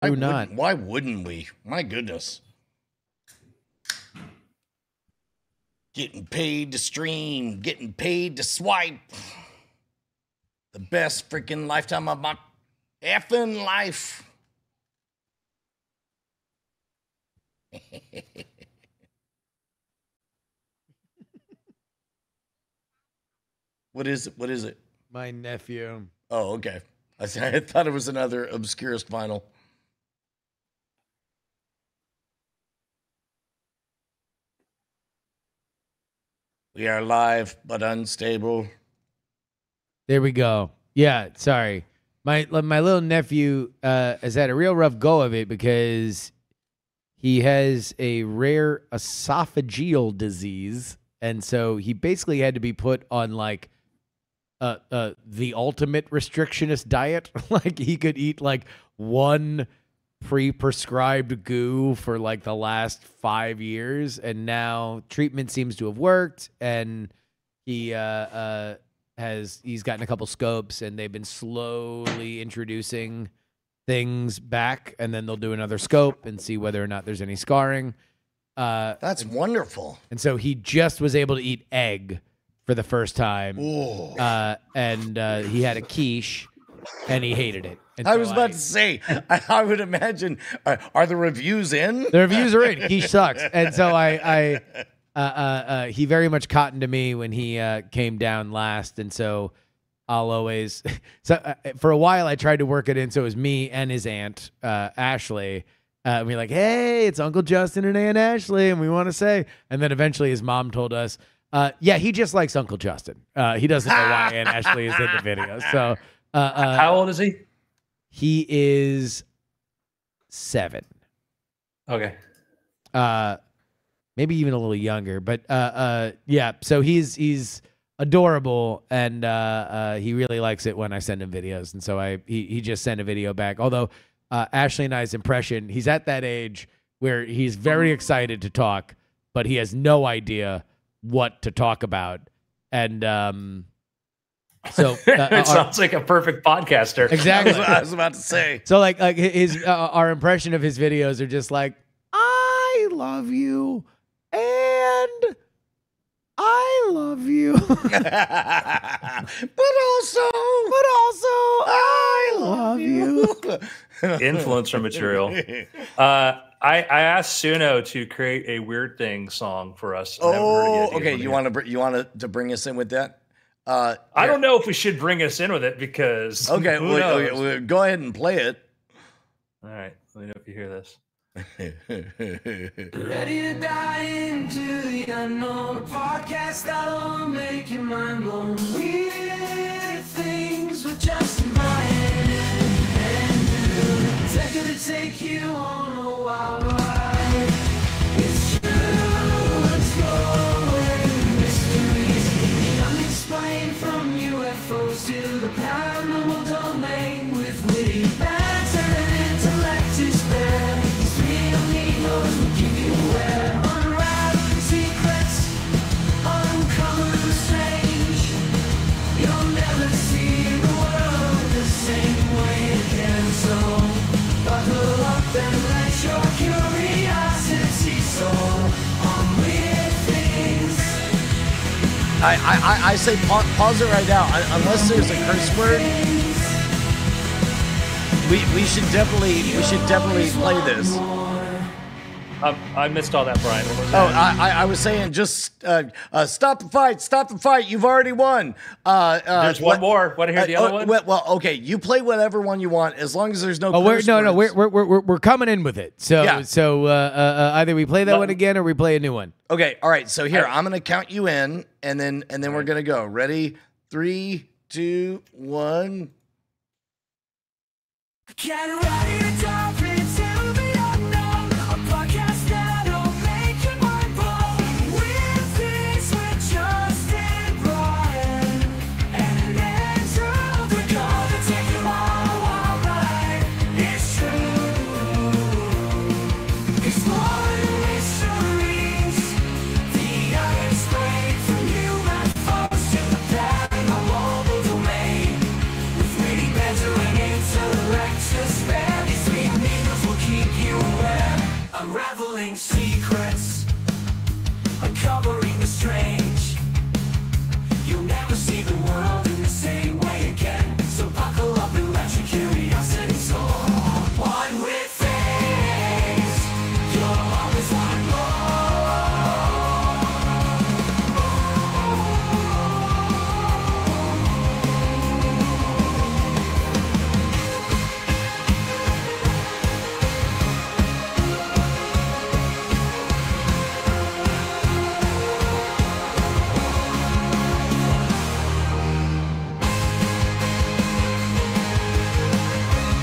Who not? Why wouldn't we? My goodness. Getting paid to stream, getting paid to swipe. The best freaking lifetime of my effing life. What is it? What is it? My nephew. Oh, okay. I thought it was another obscurest vinyl. We are live but unstable. There we go. Yeah, sorry. My little nephew has had a real rough go of it because he has a rare esophageal disease, and so he basically had to be put on like the ultimate restrictionist diet. Like he could eat like one pre-prescribed goo for like the last 5 years, and now treatment seems to have worked, and he's gotten a couple scopes, and they've been slowly introducing things back, and then they'll do another scope and see whether or not there's any scarring. That's wonderful. And so he just was able to eat egg for the first time. And he had a quiche, and he hated it. And I so was about to say, I would imagine, are the reviews in? The reviews are in. Quiche sucks. And so he very much cottoned to me when he came down last. And so I'll always, for a while I tried to work it in. So it was me and his aunt, Ashley. And we're like, hey, it's Uncle Justin and Aunt Ashley. And we want to say, and then eventually his mom told us, yeah, he just likes Uncle Justin. He doesn't know why Aunt Ashley is in the video. So how old is he? He is 7. Okay. Maybe even a little younger, but yeah. So he's adorable, and he really likes it when I send him videos. And so he just sent a video back. Although Ashley and I's impression, he's at that age where he's very excited to talk, but he has no idea what to talk about, and so it sounds like a perfect podcaster. Exactly. I was about to say. So like his our impression of his videos are just like, I love you and I love you, but also I love you. Influencer material. I asked Suno to create a Weird Thing song for us. Oh, okay. You want to bring us in with that? I don't know if we should bring us in with it because okay, well, go ahead and play it. All right, let me know if you hear this. Ready to dive into the unknown, podcast that'll make your mind blown. Weird things with Justin, Brian, and Drew. Take you on a wild ride. It's true, exploring mysteries, unexplained, from UFOs to the paranormal domain, with witty banter and intellect to spare. These real heroes will keep you aware, unraveling secrets, uncommon and strange. You'll never see the world the same way again, so buckle up and let your curiosity soar on weird things. I say pause it right now. Unless there's a curse word, we should definitely play this. I missed all that, Brian. What was Oh, that? I was saying just stop the fight. Stop the fight. You've already won. There's one more. Want to hear the other one? Well, okay. You play whatever one you want as long as there's no. Oh, curse words. we're coming in with it. So Yeah. Either we play that one again or we play a new one. Okay. All right. So here I'm gonna count you in, and then we're gonna go. Ready? 3, 2, 1. Get ready to dive into the unknown, a podcast that'll make your mind blown. Weird things with Justin, Brian, and Andrew. We're gonna take you on a wild ride. It's true. Exploring mysteries, the unexplained, from UFOs to the paranormal domain. With witty banter and intellect to spare, these three revealing secrets, uncovering the strange. You'll never see the world in the same way again. So buckle up and let your curiosity soar. One with things, you'll always want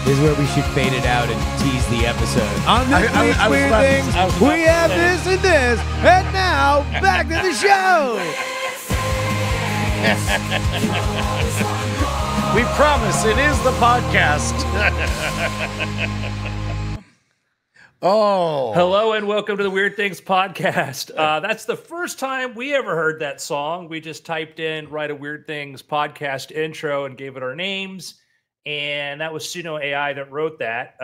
This is where we should fade it out and tease the episode. On this week's I was Weird about to- Things, I was about we to have say. this and this, and now back to the show. We promise it is the podcast. Oh. Hello and welcome to the Weird Things podcast. That's the first time we ever heard that song. We just typed in "Write a Weird Things podcast intro" and gave it our names. And that was Suno AI that wrote that.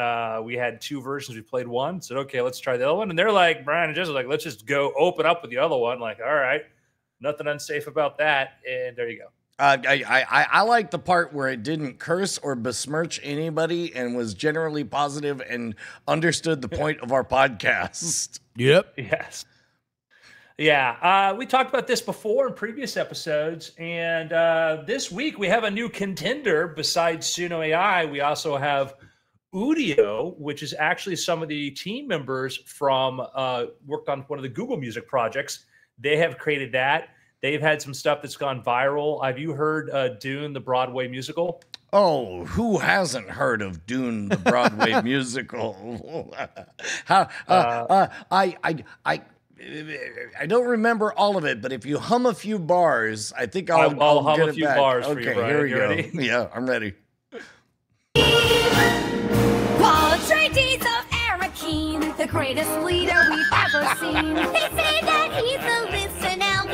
We had two versions. We played one. Said, okay, let's try the other one. And they're like, Brian and Jess are like, let's just go open up with the other one. Like, all right, nothing unsafe about that. And there you go. I like the part where it didn't curse or besmirch anybody and was generally positive and understood the point of our podcast. Yep. Yes. Yeah. We talked about this before in previous episodes. And this week we have a new contender besides Suno AI. We also have Udio, which is actually some of the team members from worked on one of the Google Music projects. They have created that. They've had some stuff that's gone viral. Have you heard Dune, the Broadway musical? Oh, who hasn't heard of Dune, the Broadway musical? I don't remember all of it, but if you hum a few bars, I think I'll hum get a it few back. bars for Okay, you, Brian. here we You go. ready? Yeah, I'm ready. Paul Atreides of Arakeen, the greatest leader we've ever seen. They say that he's the listen Al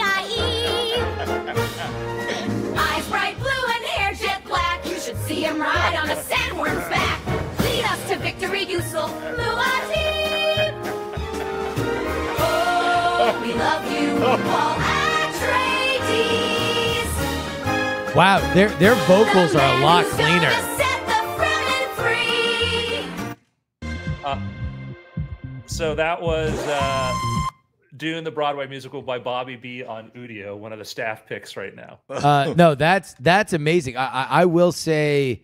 Eyes bright blue and hair jet black. You should see him ride on a sandworm's back. Lead us to victory, Yusuf Muad'Dib. Oh, we love you, Paul Atreides. Wow, their vocals are a lot cleaner. So that was Dune, the Broadway musical by Bobby B on Udio, one of the staff picks right now. No, that's amazing. I will say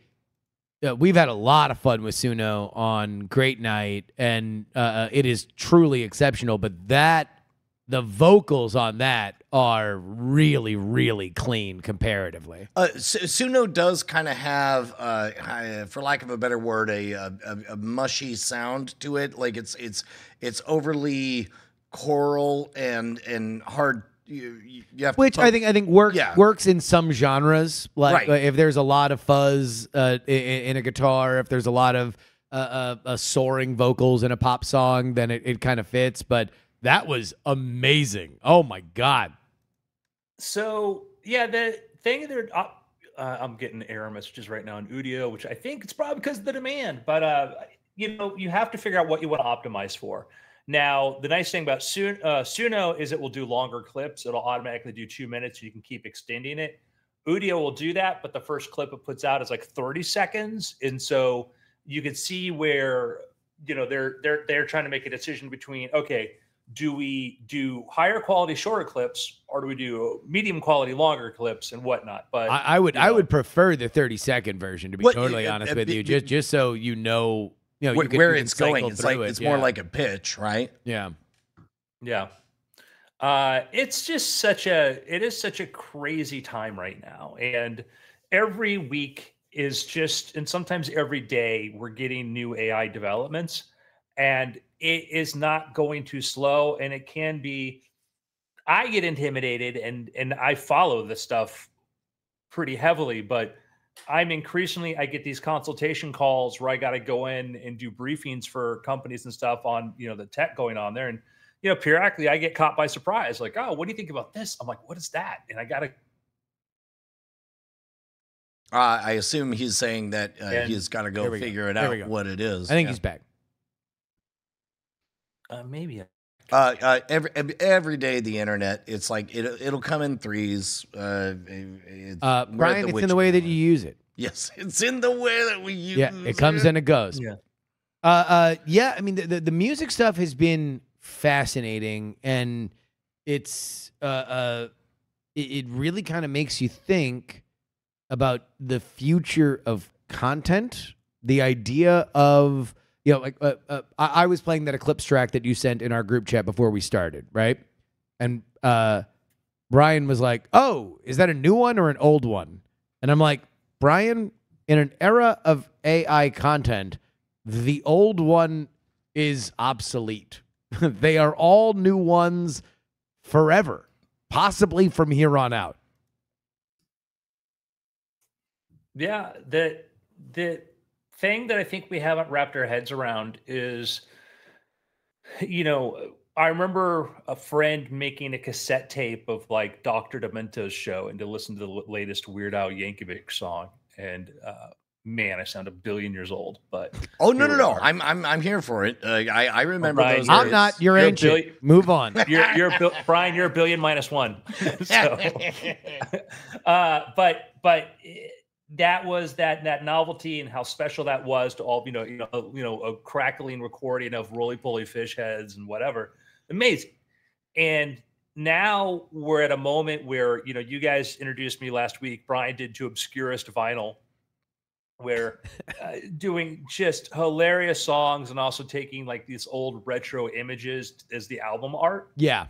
we've had a lot of fun with Suno on Great Night, and it is truly exceptional. But the vocals on that are really, really clean comparatively. Suno does kind of have, for lack of a better word, a mushy sound to it. Like it's overly choral and hard. You have Which to I think works Yeah. works in some genres. Like Right. if there's a lot of fuzz in a guitar, if there's a lot of soaring vocals in a pop song, then it kind of fits. But that was amazing. Oh my God. So yeah, the thing that I'm getting error messages right now on Udio, which I think it's probably because of the demand. But you have to figure out what you want to optimize for. Now, the nice thing about Suno is it will do longer clips. It'll automatically do 2 minutes, so you can keep extending it. Udio will do that, but the first clip it puts out is like 30 seconds, and so you can see where they're trying to make a decision between, okay, do we do higher quality shorter clips, or do we do medium quality longer clips and whatnot? But I would prefer the 30-second version, to be What- totally honest with you, be- just so you know you where can it's cycle going. It's like through it. it's more Yeah. like a pitch, right? Yeah. Yeah. It's just such a crazy time right now. And every week is just, and sometimes every day we're getting new AI developments, and it is not going too slow. And it can be, I get intimidated and I follow this stuff pretty heavily, but I get these consultation calls where I got to go in and do briefings for companies and stuff on, the tech going on there. And, periodically I get caught by surprise. Like, oh, what do you think about this? I'm like, what is that? And I got to. I assume he's saying that he's got to go There we go. figure it There out we go. what it is. I think Yeah. he's back. Maybe. Every day the internet, it's like it'll come in threes. We're at Brian, it's in the way that you use it. Yes, it's in the way that we use. Yeah, it comes and it goes. Yeah. Yeah. I mean, the music stuff has been fascinating, and it's it really kind of makes you think about the future of content. The idea of, you know, like I was playing that Eclipse track that you sent in our group chat before we started, right? And Brian was like, "Oh, is that a new one or an old one?" And I'm like, Brian, in an era of AI content, the old one is obsolete. They are all new ones forever, possibly from here on out. Yeah, the thing that I think we haven't wrapped our heads around is, you know, I remember a friend making a cassette tape of like Dr. Demento's show and to listen to the latest Weird Al Yankovic song. And man, I sound a billion years old. But no. I'm here for it. I remember Brian, those. I'm days. not. You're ancient. Move on. Brian, you're a billion minus one. So, but that was that novelty and how special that was to all, a crackling recording of Roly Poly Fish Heads and whatever. Amazing. And now we're at a moment where, you guys introduced me last week. Brian did to Obscurest Vinyl, where doing just hilarious songs and also taking like these old retro images as the album art. Yeah.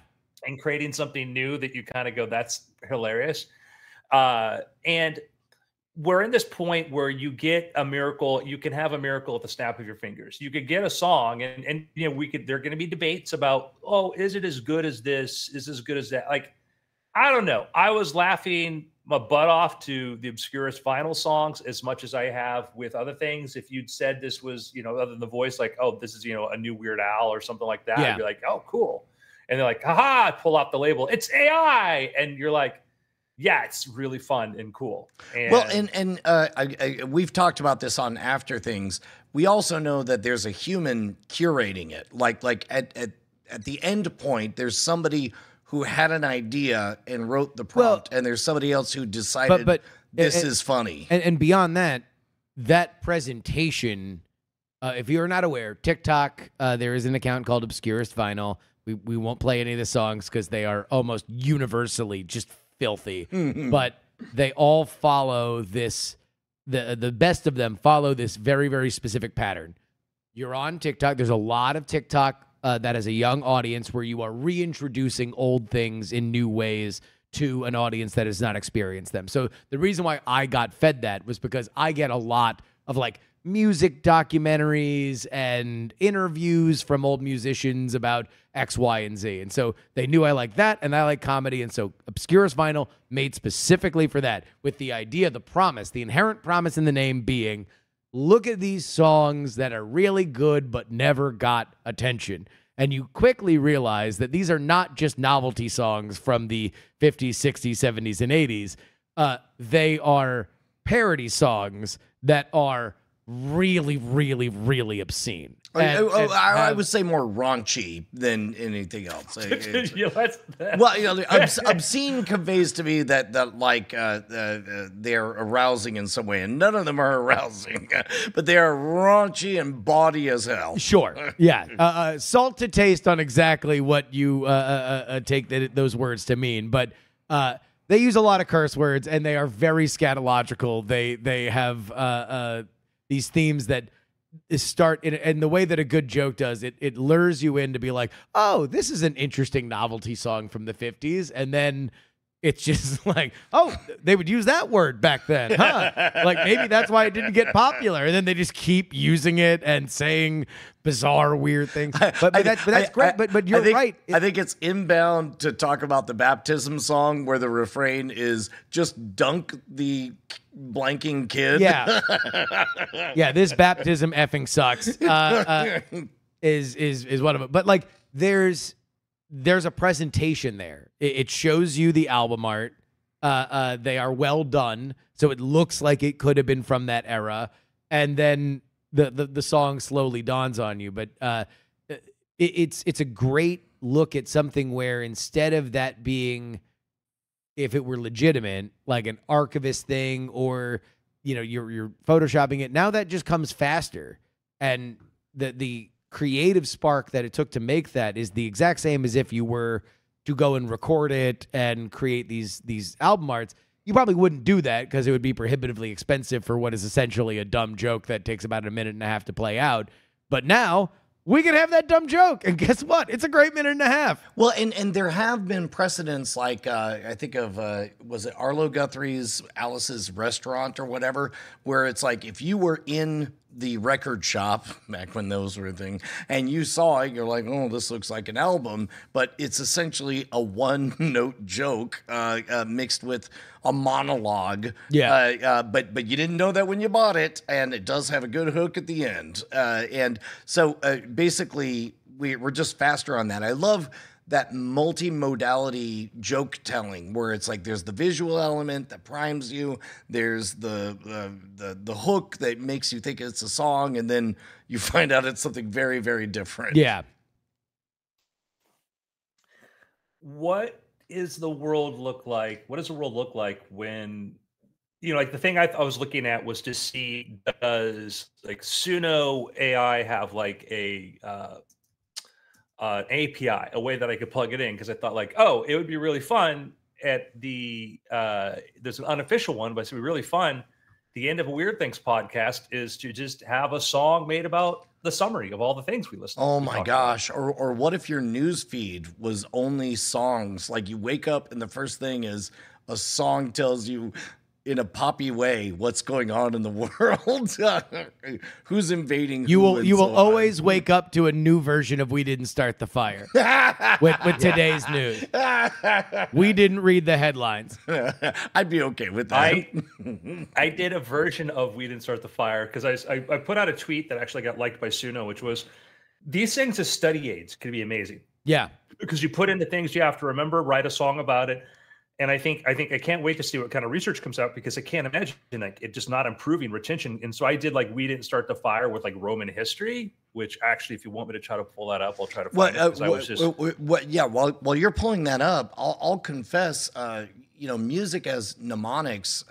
And creating something new that you kind of go, that's hilarious. And we're in this point where you get a miracle. You can have a miracle at the snap of your fingers. You could get a song and there are going to be debates about, oh, is it as good as this? Is as good as that? Like, I don't know. I was laughing my butt off to the Obscurest Vinyl songs as much as I have with other things. If you'd said this was, other than the voice, like, oh, this is, a new Weird Al or something like that, I'd be like, oh, cool. And they're like, haha, pull out the label. It's AI. And you're like, yeah, it's really fun and cool. And we've talked about this on After Things. We also know that there's a human curating it. Like at the end point, there's somebody who had an idea and wrote the prompt, and there's somebody else who decided this is funny. And beyond that presentation, if you're not aware, TikTok, there is an account called Obscurest Vinyl. We won't play any of the songs because they are almost universally just filthy, but they all follow this. The best of them follow this very, very specific pattern. You're on TikTok. There's a lot of TikTok that has a young audience where you are reintroducing old things in new ways to an audience that has not experienced them. So the reason why I got fed that was because I get a lot of like music documentaries and interviews from old musicians about X, Y, and Z. And so they knew I liked that and I like comedy. And so Obscurest Vinyl made specifically for that, with the idea, the promise, the inherent promise in the name being, look at these songs that are really good but never got attention. And you quickly realize that these are not just novelty songs from the 50s, 60s, 70s, and 80s. They are parody songs that are really, really, really obscene. I would say more raunchy than anything else. Obscene conveys to me that like they're arousing in some way, and none of them are arousing, but they are raunchy and bawdy as hell. Sure, yeah. Salt to taste on exactly what you take those words to mean, but they use a lot of curse words, and they are very scatological. They have these themes that start in the way that a good joke does. It lures you in to be like, oh, this is an interesting novelty song from the 50s. And then it's just like, oh, they would use that word back then, huh? Like maybe that's why it didn't get popular. And then they just keep using it and saying bizarre, weird things. But that's great. But you're right. I think it's inbound to talk about the baptism song where the refrain is just dunk the blanking kid. Yeah. Yeah, this baptism effing sucks. Is one of them. But like there's a presentation there. It shows you the album art. They are well done, so it looks like it could have been from that era. And then the song slowly dawns on you. But it's a great look at something where instead of that being, if it were legitimate, like an archivist thing, or you're photoshopping it, now that just comes faster, and the creative spark that it took to make that is the exact same as if you were to go and record it and create these album arts. You probably wouldn't do that because it would be prohibitively expensive for what is essentially a dumb joke that takes about a minute and a half to play out. But now we can have that dumb joke, and guess what? It's a great minute and a half. Well, and there have been precedents, like I think of was it Arlo Guthrie's Alice's Restaurant or whatever, where it's like if you were in the record shop back when those were a thing, and you saw it, you're like, oh, this looks like an album, but it's essentially a one-note joke mixed with a monologue. Yeah. But you didn't know that when you bought it, and it does have a good hook at the end. And so basically, we're just faster on that. I love that multimodality joke telling, where it's like there's the visual element that primes you, there's the hook that makes you think it's a song, and then you find out it's something very, very different. Yeah. What is the world look like? What does the world look like when, like the thing I was looking at was to see, does like Suno AI have like a an API, a way that I could plug it in? Because I thought like, oh, it would be really fun at the there's an unofficial one, but it's really fun. The end of a Weird Things podcast is to just have a song made about the summary of all the things we listen to. Oh my gosh. Or what if your news feed was only songs? Like you wake up and the first thing is a song tells you in a poppy way what's going on in the world. Who's invading You who will and you will so on. always wake up to a new version of We Didn't Start the Fire with today's news. We didn't read the headlines. I'd be okay with that. I did a version of We Didn't Start the Fire because I put out a tweet that actually got liked by Suno, which was, these things as study aids could be amazing. Yeah. Because you put in the things you have to remember, write a song about it. And I think I can't wait to see what kind of research comes out, because I can't imagine like it just not improving retention. And so I did like We Didn't Start the Fire with like Roman history, which actually, if you want me to try to pull that up, I'll try to find it. 'Cause I was just while you're pulling that up, I'll confess, music as mnemonics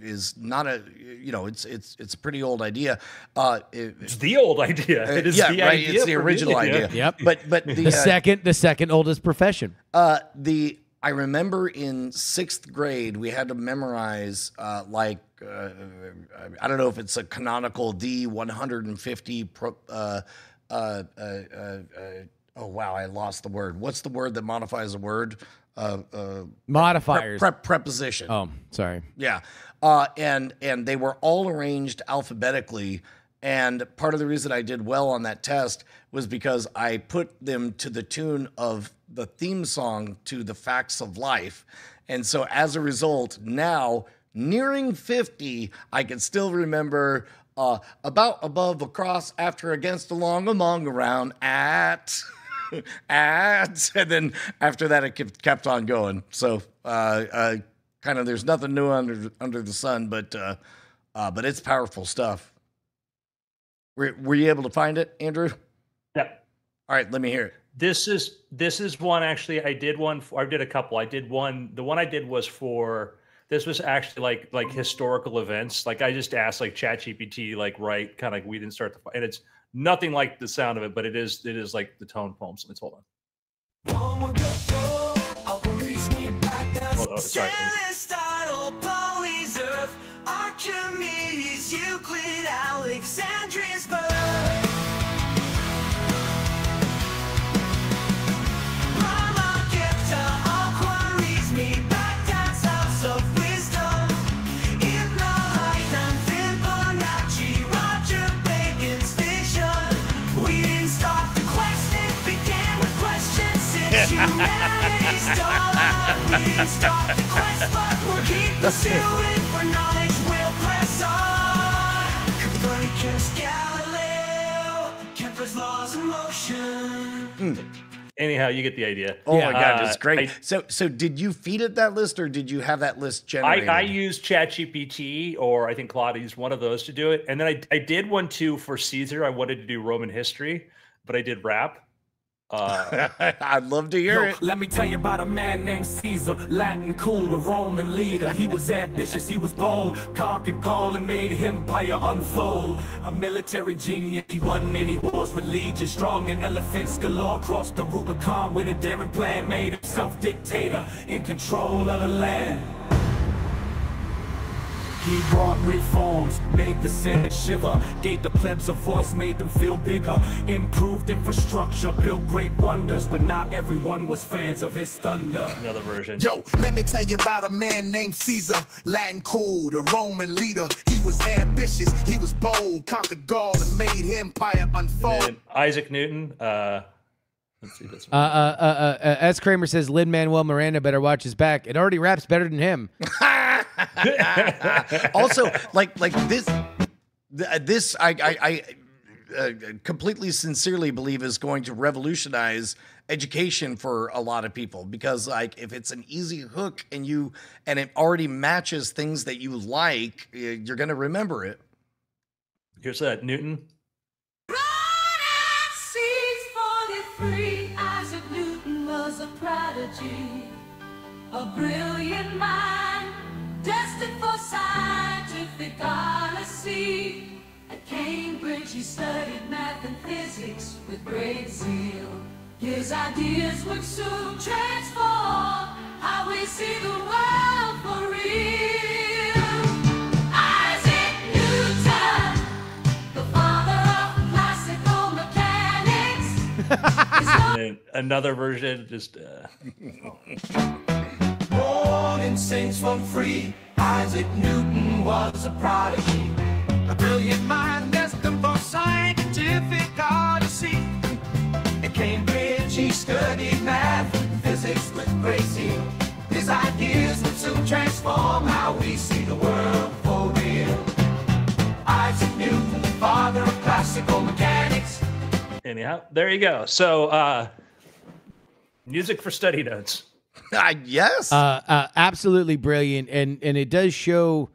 is not a, it's a pretty old idea. it's the old idea. It is the idea. It's the for original me. idea. Yep. But The second oldest profession. I remember in 6th grade, we had to memorize I don't know if it's a canonical D150. Oh wow, I lost the word. What's the word that modifies a word? Modifiers. Preposition. Oh, sorry. Yeah. And they were all arranged alphabetically. And part of the reason I did well on that test was because I put them to the tune of the theme song to The Facts of Life. And so as a result, now nearing 50, I can still remember about, above, across, after, against, along, among, around, at, at. And then after that, it kept on going. So kind of there's nothing new under the sun, but it's powerful stuff. Were you able to find it, Andrew? Yeah. All right, let me hear it. This is one, actually. I did a couple. I did one. The one I did was for, this was actually like historical events. Like I just asked like ChatGPT, like write kind of like We Didn't Start the Fire, and it's nothing like the sound of it, but it is like the tone poems. Let's hold on. Hold on, sorry. Aristotle, Poly's Earth, Archimedes, Euclid, Alexandria's birth. Brahma, Gupta, all quarries meet back down south of wisdom. Ibn Haytham, Fibonacci, Roger Bacon's vision. We didn't start the quest, it began with questions since humanity started. We didn't start the quest, but we'll keep pursuing for knowledge. We'll press on. Copernicus, Galileo, Kepler's laws of motion. Anyhow, you get the idea. Oh my God, it's I- great. So did you feed it that list, or did you have that list generated? I used ChatGPT, or I think Claude used one of those to do it. And then I did one too for Caesar. I wanted to do Roman history, but I did rap. I'd love to hear it. Let me tell you about a man named Caesar, Latin cool, a Roman leader. He was ambitious, he was bold, conquered Gaul and made empire unfold. A military genius, he won many wars with legions, strong and elephants galore. Crossed the Rubicon with a daring plan, made himself dictator, in control of the land. He brought reforms, made the Senate shiver, gave the plebs a voice, made them feel bigger, improved infrastructure, built great wonders, but not everyone was fans of his thunder. Another version. Yo, let me tell you about a man named Caesar, Latin cool, the Roman leader. He was ambitious, he was bold, conquered Gaul and made empire unfold. And Isaac Newton. Let's see this one. S. Kramer says Lin-Manuel Miranda better watch his back. It already raps better than him. Also, like this, I completely sincerely believe is going to revolutionize education for a lot of people, because like if it's an easy hook and it already matches things that you like, you're going to remember it. Here's that Newton. Isaac Newton was a prodigy, a brilliant mind, destined for scientific odyssey. At Cambridge he studied math and physics with great zeal. His ideas would soon transform how we see the world for real. Isaac Newton, the father of classical mechanics. And another version, just Born in Saints from free, Isaac Newton was a prodigy, a brilliant mind destined for scientific odyssey. At Cambridge he studied math and physics with great zeal. His ideas would soon transform how we see the world for real. Isaac Newton, father of classical mechanics. anyhow. There you go. So, music for study notes. Yes. Absolutely brilliant, and it does show.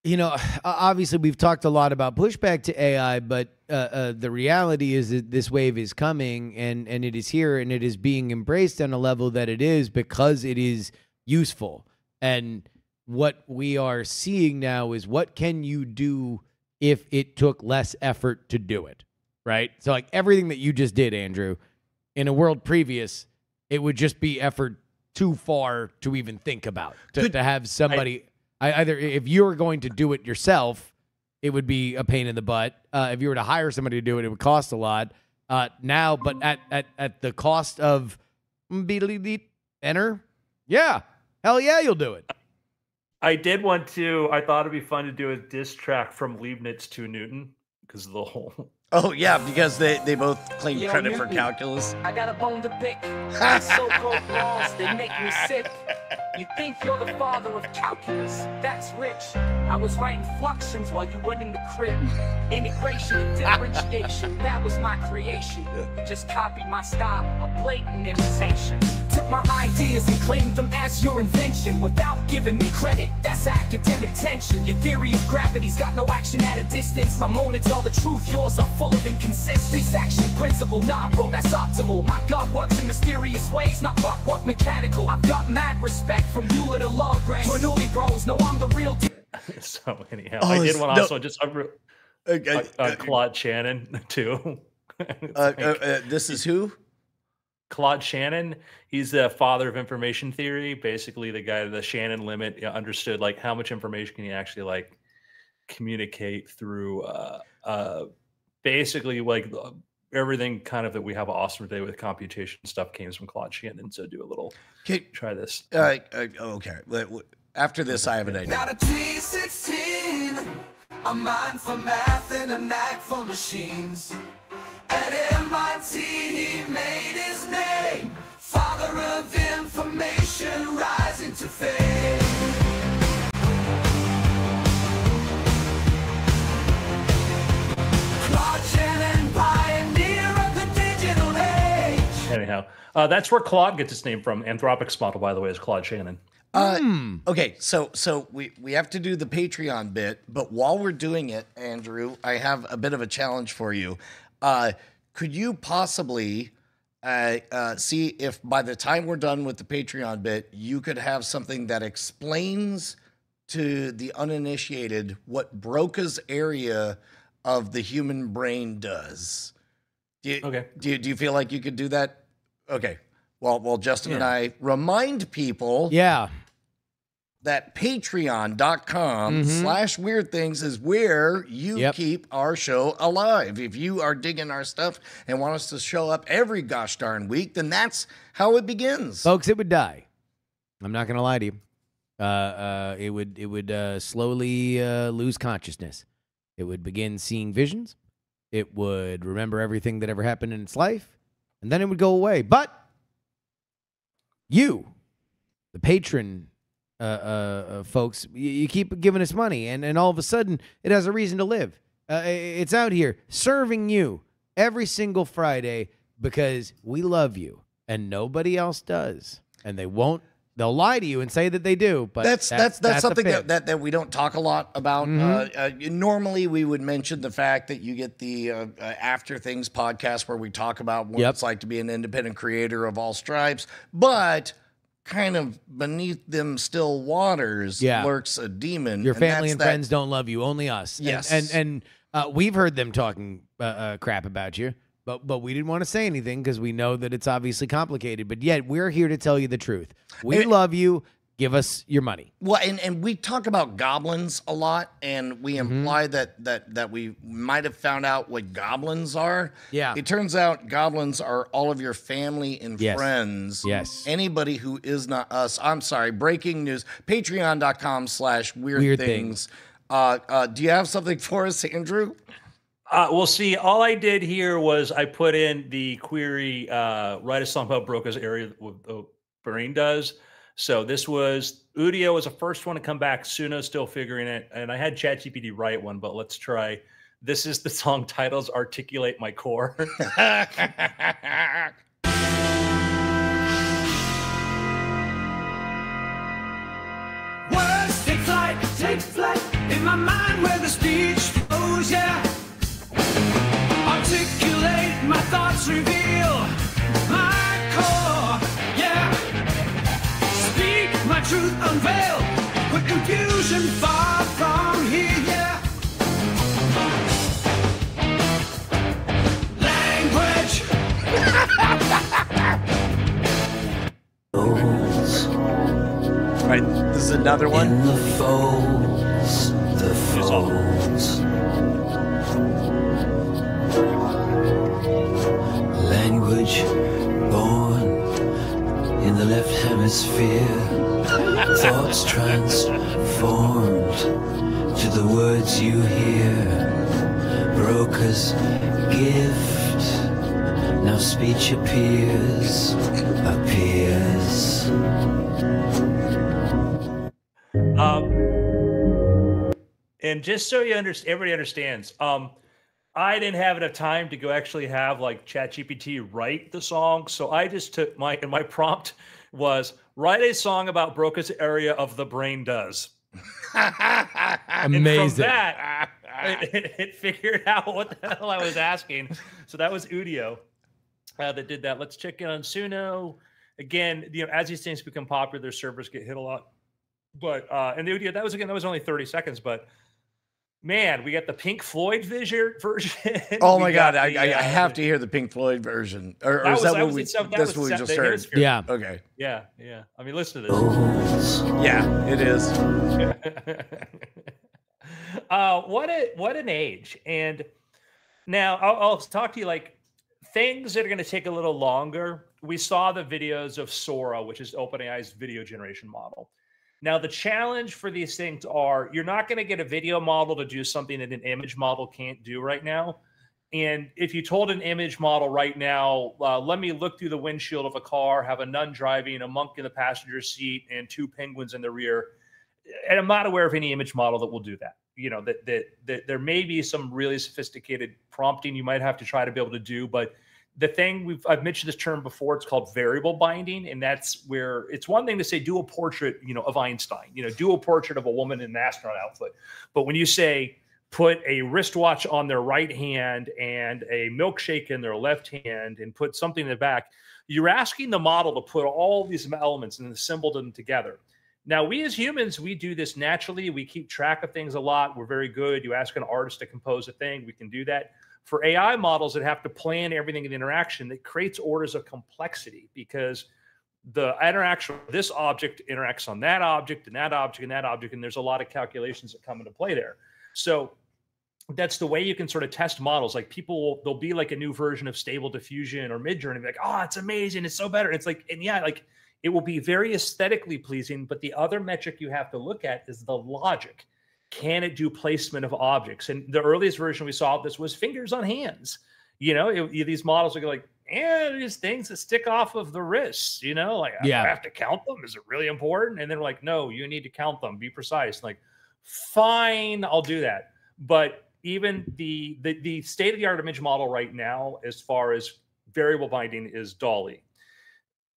You know, obviously we've talked a lot about pushback to AI, but the reality is that this wave is coming, and it is here, and it is being embraced on a level that it is because it is useful. And what we are seeing now is what can you do if it took less effort to do it, right? So like everything that you just did, Andrew, in a world previous, it would just be effort too far to even think about, to have somebody... either if you were going to do it yourself, it would be a pain in the butt. If you were to hire somebody to do it, it would cost a lot. Now, but at the cost of enter, yeah, hell yeah, you'll do it. I did want to. I thought it'd be fun to do a diss track from Leibniz to Newton because of the whole. Oh yeah, because they both claim credit for calculus. I got a bone to pick. These so-called laws, they make me sick. You think you're the father of calculus? That's rich. I was writing fluxions while you went in the crib. Integration and differentiation, that was my creation. You just copied my style, a blatant imitation. Took my ideas and claimed them as your invention without giving me credit. That's academic tension. Your theory of gravity's got no action at a distance. My moan tell the truth, yours are full of inconsistencies. Action principle, nah bro, that's optimal. My God works in mysterious ways, not clockwork mechanical. I've got mad respect from you at a Lagrange. Bernoulli bros, know I'm the real deal. So anyhow, I did one also just on Claude Shannon too. This is who? Claude Shannon. He's the father of information theory. Basically, the guy, the Shannon limit, understood like how much information can you actually like communicate through. Basically, like everything kind of that we have awesome today with computation stuff came from Claude Shannon. So do a little. Try this. Okay. After this, I have an idea. Got a T16, a mind for math and a knack for machines. At MIT, he made his name, father of information, rising to fame. Claude Shannon, pioneer of the digital age. Anyhow, that's where Claude gets its name from. Anthropic's model, by the way, is Claude Shannon. Okay, so we have to do the Patreon bit, but while we're doing it, Andrew, I have a bit of a challenge for you. could you possibly see if by the time we're done with the Patreon bit, you could have something that explains to the uninitiated what Broca's area of the human brain does? Okay. Do you feel like you could do that? Okay. Well, Justin and I remind people Yeah. that patreon.com/weird things is where you keep our show alive. If you are digging our stuff and want us to show up every gosh darn week, then that's how it begins. Folks, it would die. I'm not going to lie to you. It would slowly lose consciousness. It would begin seeing visions. It would remember everything that ever happened in its life, and then it would go away. But you, the patron folks, you keep giving us money, and all of a sudden, it has a reason to live. It's out here serving you every single Friday because we love you, and nobody else does. And they won't. They'll lie to you and say that they do, but that's something a fib. that we don't talk a lot about. Normally, we would mention the fact that you get the After Things podcast where we talk about what it's like to be an independent creator of all stripes, but kind of beneath them still waters lurks a demon. Your family and friends don't love you, only us. Yes. And we've heard them talking crap about you, but we didn't want to say anything because we know that it's obviously complicated. But yet we're here to tell you the truth. We love you. Give us your money. Well, and we talk about goblins a lot, and we imply that we might have found out what goblins are. Yeah. It turns out goblins are all of your family and friends. Yes. Anybody who is not us. I'm sorry. Breaking news. Patreon.com/weird things. Do you have something for us, Andrew? Well, see, all I did here was I put in the query, write a song about Broca's area, what the brain does. So this was, Udio was the first one to come back. Suno's still figuring it. And I had ChatGPT write one, but let's try. This is the song titles, Articulate My Core. Words take flight in my mind where the speech flows, yeah. Articulate my thoughts, reveal my core, yeah. Speak my truth, unveil with confusion far from here, yeah. Language. Right, this is another one. In the folds, the folds. Language born in the left hemisphere. Thoughts transformed to the words you hear. Broca's gift. Now speech appears. And just so you everybody understands, I didn't have enough time to go actually have like ChatGPT write the song. So I just took my prompt was write a song about Broca's area of the brain does. Amazing. And from that, it figured out what the hell I was asking. So that was Udio that did that. Let's check in on Suno. Again, as these things become popular, their servers get hit a lot. But and the Udio, that was only 30 seconds, but man, we got the Pink Floyd version. Oh my God, I have to hear the Pink Floyd version. Or is that what we just heard? Yeah. Okay. Yeah. I mean, listen to this. Yeah, it is. What an age. And now I'll talk to you like things that are going to take a little longer. We saw the videos of Sora, which is OpenAI's video generation model. Now, the challenge for these things are you're not going to get a video model to do something that an image model can't do right now. And if you told an image model right now, let me look through the windshield of a car, have a nun driving, a monk in the passenger seat, and two penguins in the rear, and I'm not aware of any image model that will do that. That there may be some really sophisticated prompting you might have to try to be able to do, but the thing I've mentioned this term before, it's called variable binding. And that's where it's one thing to say, do a portrait, of Einstein, do a portrait of a woman in an astronaut outfit. But when you say put a wristwatch on their right hand and a milkshake in their left hand and put something in the back, you're asking the model to put all these elements and assemble them together. Now, we as humans, we do this naturally. We keep track of things a lot. We're very good. You ask an artist to compose a thing, we can do that. For AI models that have to plan everything in the interaction, that creates orders of complexity because the interaction of this object interacts on that object and that object and that object, and there's a lot of calculations that come into play there. So that's the way you can sort of test models. Like there'll be like a new version of Stable Diffusion or Midjourney, like, oh, it's amazing, it's so better. It's like, and yeah, like it will be very aesthetically pleasing, but the other metric you have to look at is the logic. Can it do placement of objects? And the earliest version we saw of this was fingers on hands. You know, these models are like, these things that stick off of the wrists, you know, like, I have to count them. Is it really important? And then we're like, no, you need to count them. Be precise. Like, fine, I'll do that. But even the state-of-the-art image model right now, as far as variable binding, is DALL-E.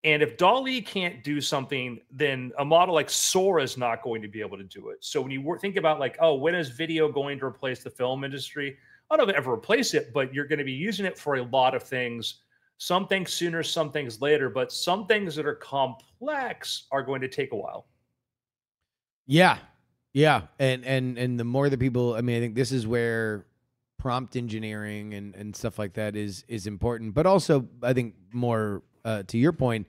And if DALL-E can't do something, then a model like Sora is not going to be able to do it. So when you think about like, oh, when is video going to replace the film industry? I don't know if it ever replace it, but you're going to be using it for a lot of things. Some things sooner, some things later, but some things that are complex are going to take a while. Yeah. Yeah. And the more the people, I mean, I think this is where prompt engineering and stuff like that is important, but also I think more to your point,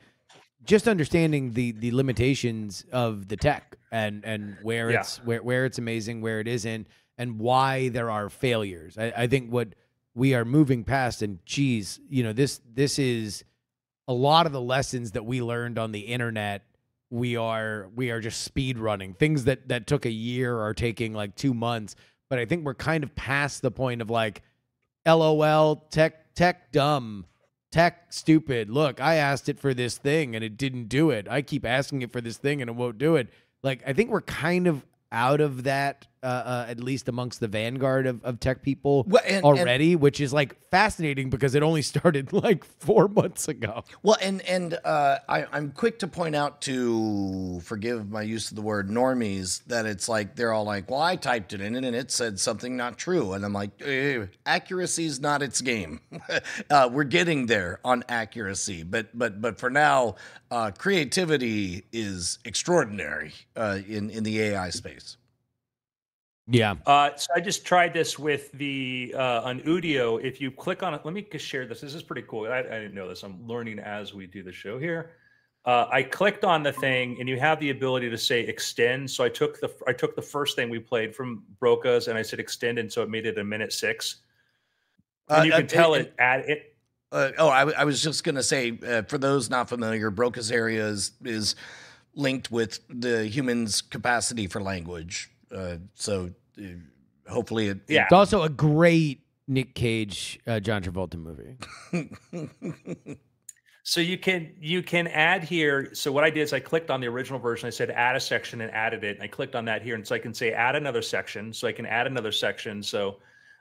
just understanding the limitations of the tech and where it's where it's amazing, where it isn't, and why there are failures. I think what we are moving past, and geez, you know, this is a lot of the lessons that we learned on the internet. We are just speed running things that took a year are taking like 2 months. But I think we're kind of past the point of like, LOL, tech dumb, tech stupid. Look, I asked it for this thing and it didn't do it. I keep asking it for this thing and it won't do it. Like, I think we're kind of out of that, at least amongst the vanguard of tech people already, which is like fascinating because it only started like 4 months ago. Well, I'm quick to point out to, forgive my use of the word normies, that it's like, they're all like, well, I typed it in and it said something not true. And I'm like, accuracy is not its game. We're getting there on accuracy. But for now, creativity is extraordinary in the AI space. Yeah. So I just tried this with the on Udio. If you click on it, let me just share this. This is pretty cool. I didn't know this. I'm learning as we do the show here. I clicked on the thing, and you have the ability to say extend. So I took the first thing we played from Broca's, and I said extend, and so it made it 1:06. And you can tell it add it. I was just gonna say, for those not familiar, Broca's area is linked with the human's capacity for language. So hopefully it's also a great Nick Cage, John Travolta movie. So you can add here. So what I did is I clicked on the original version. I said add a section and added it. And I clicked on that here. And so I can say add another section. So I can add another section. So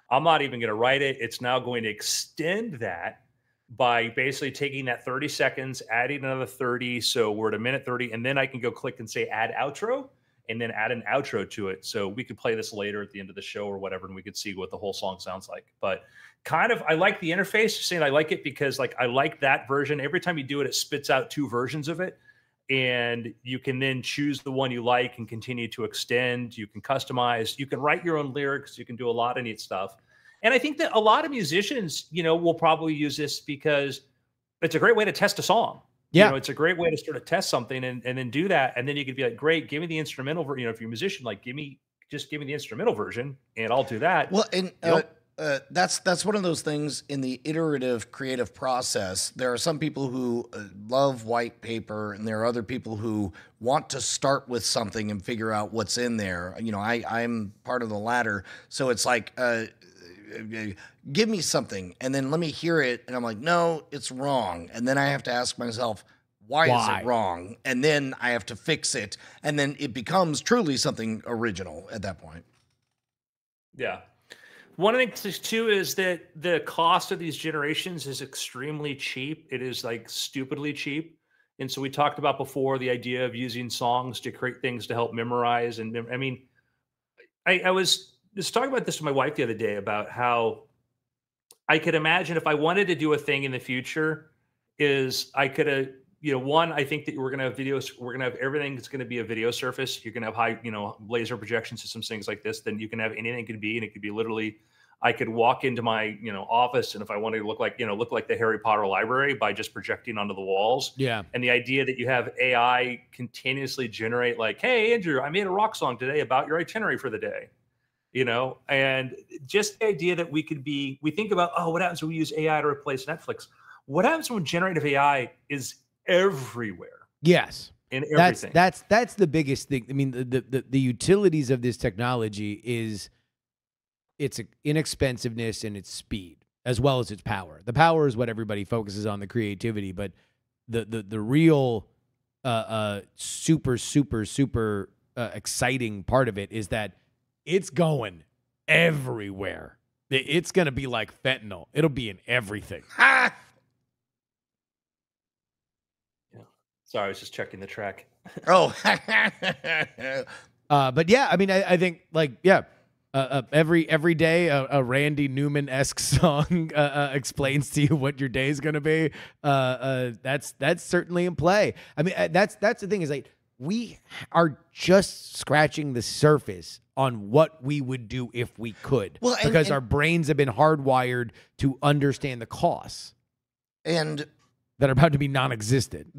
I'm not even going to write it. It's now going to extend that by basically taking that 30 seconds, adding another 30. So we're at 1:30. And then I can go click and say add outro, and then add an outro to it. So we could play this later at the end of the show or whatever, and we could see what the whole song sounds like. But kind of, I like the interface. Saying I like it because like I like that version. Every time you do it, it spits out 2 versions of it. And you can then choose the one you like and continue to extend. You can customize. You can write your own lyrics. You can do a lot of neat stuff. And I think that a lot of musicians, you know, will probably use this because it's a great way to test a song. Yeah. You know, it's a great way to sort of test something and then do that. And then you could be like, great, give me the instrumental version. You know, if you're a musician, like give me the instrumental version and I'll do that. Well, and that's one of those things in the iterative creative process. There are some people who love white paper, and there are other people who want to start with something and figure out what's in there. You know, I'm part of the latter. So it's like, give me something and then let me hear it. And I'm like, no, it's wrong. And then I have to ask myself, why is it wrong? And then I have to fix it. And then it becomes truly something original at that point. Yeah. One of the things too is that the cost of these generations is extremely cheap. It is like stupidly cheap. And so we talked about before the idea of using songs to create things to help memorize. And I mean, I was just talking about this with my wife the other day about how I could imagine if I wanted to do a thing in the future, is I could have, one, I think that we're going to have videos, we're going to have everything that's going to be a video surface. You're going to have high, laser projection systems, things like this. Then you can have anything it could be, and it could be literally, I could walk into my, office, and if I wanted to look like the Harry Potter library by just projecting onto the walls. Yeah. And the idea that you have AI continuously generate like, hey, Andrew, I made a rock song today about your itinerary for the day. And just the idea that we think about, oh, what happens when we use AI to replace Netflix? What happens when generative AI is everywhere? Yes. In everything. That's the biggest thing. I mean, the utilities of this technology is its inexpensiveness and its speed, as well as its power. The power is what everybody focuses on, the creativity, but the real super exciting part of it is that it's going everywhere. It's going to be like fentanyl. It'll be in everything. Sorry, I was just checking the track. Oh. But yeah, I mean, I think every day a Randy Newman-esque song explains to you what your day is going to be. That's certainly in play. I mean, that's the thing is like we are just scratching the surface on what we would do if we could, because our brains have been hardwired to understand the costs and that are about to be non-existent.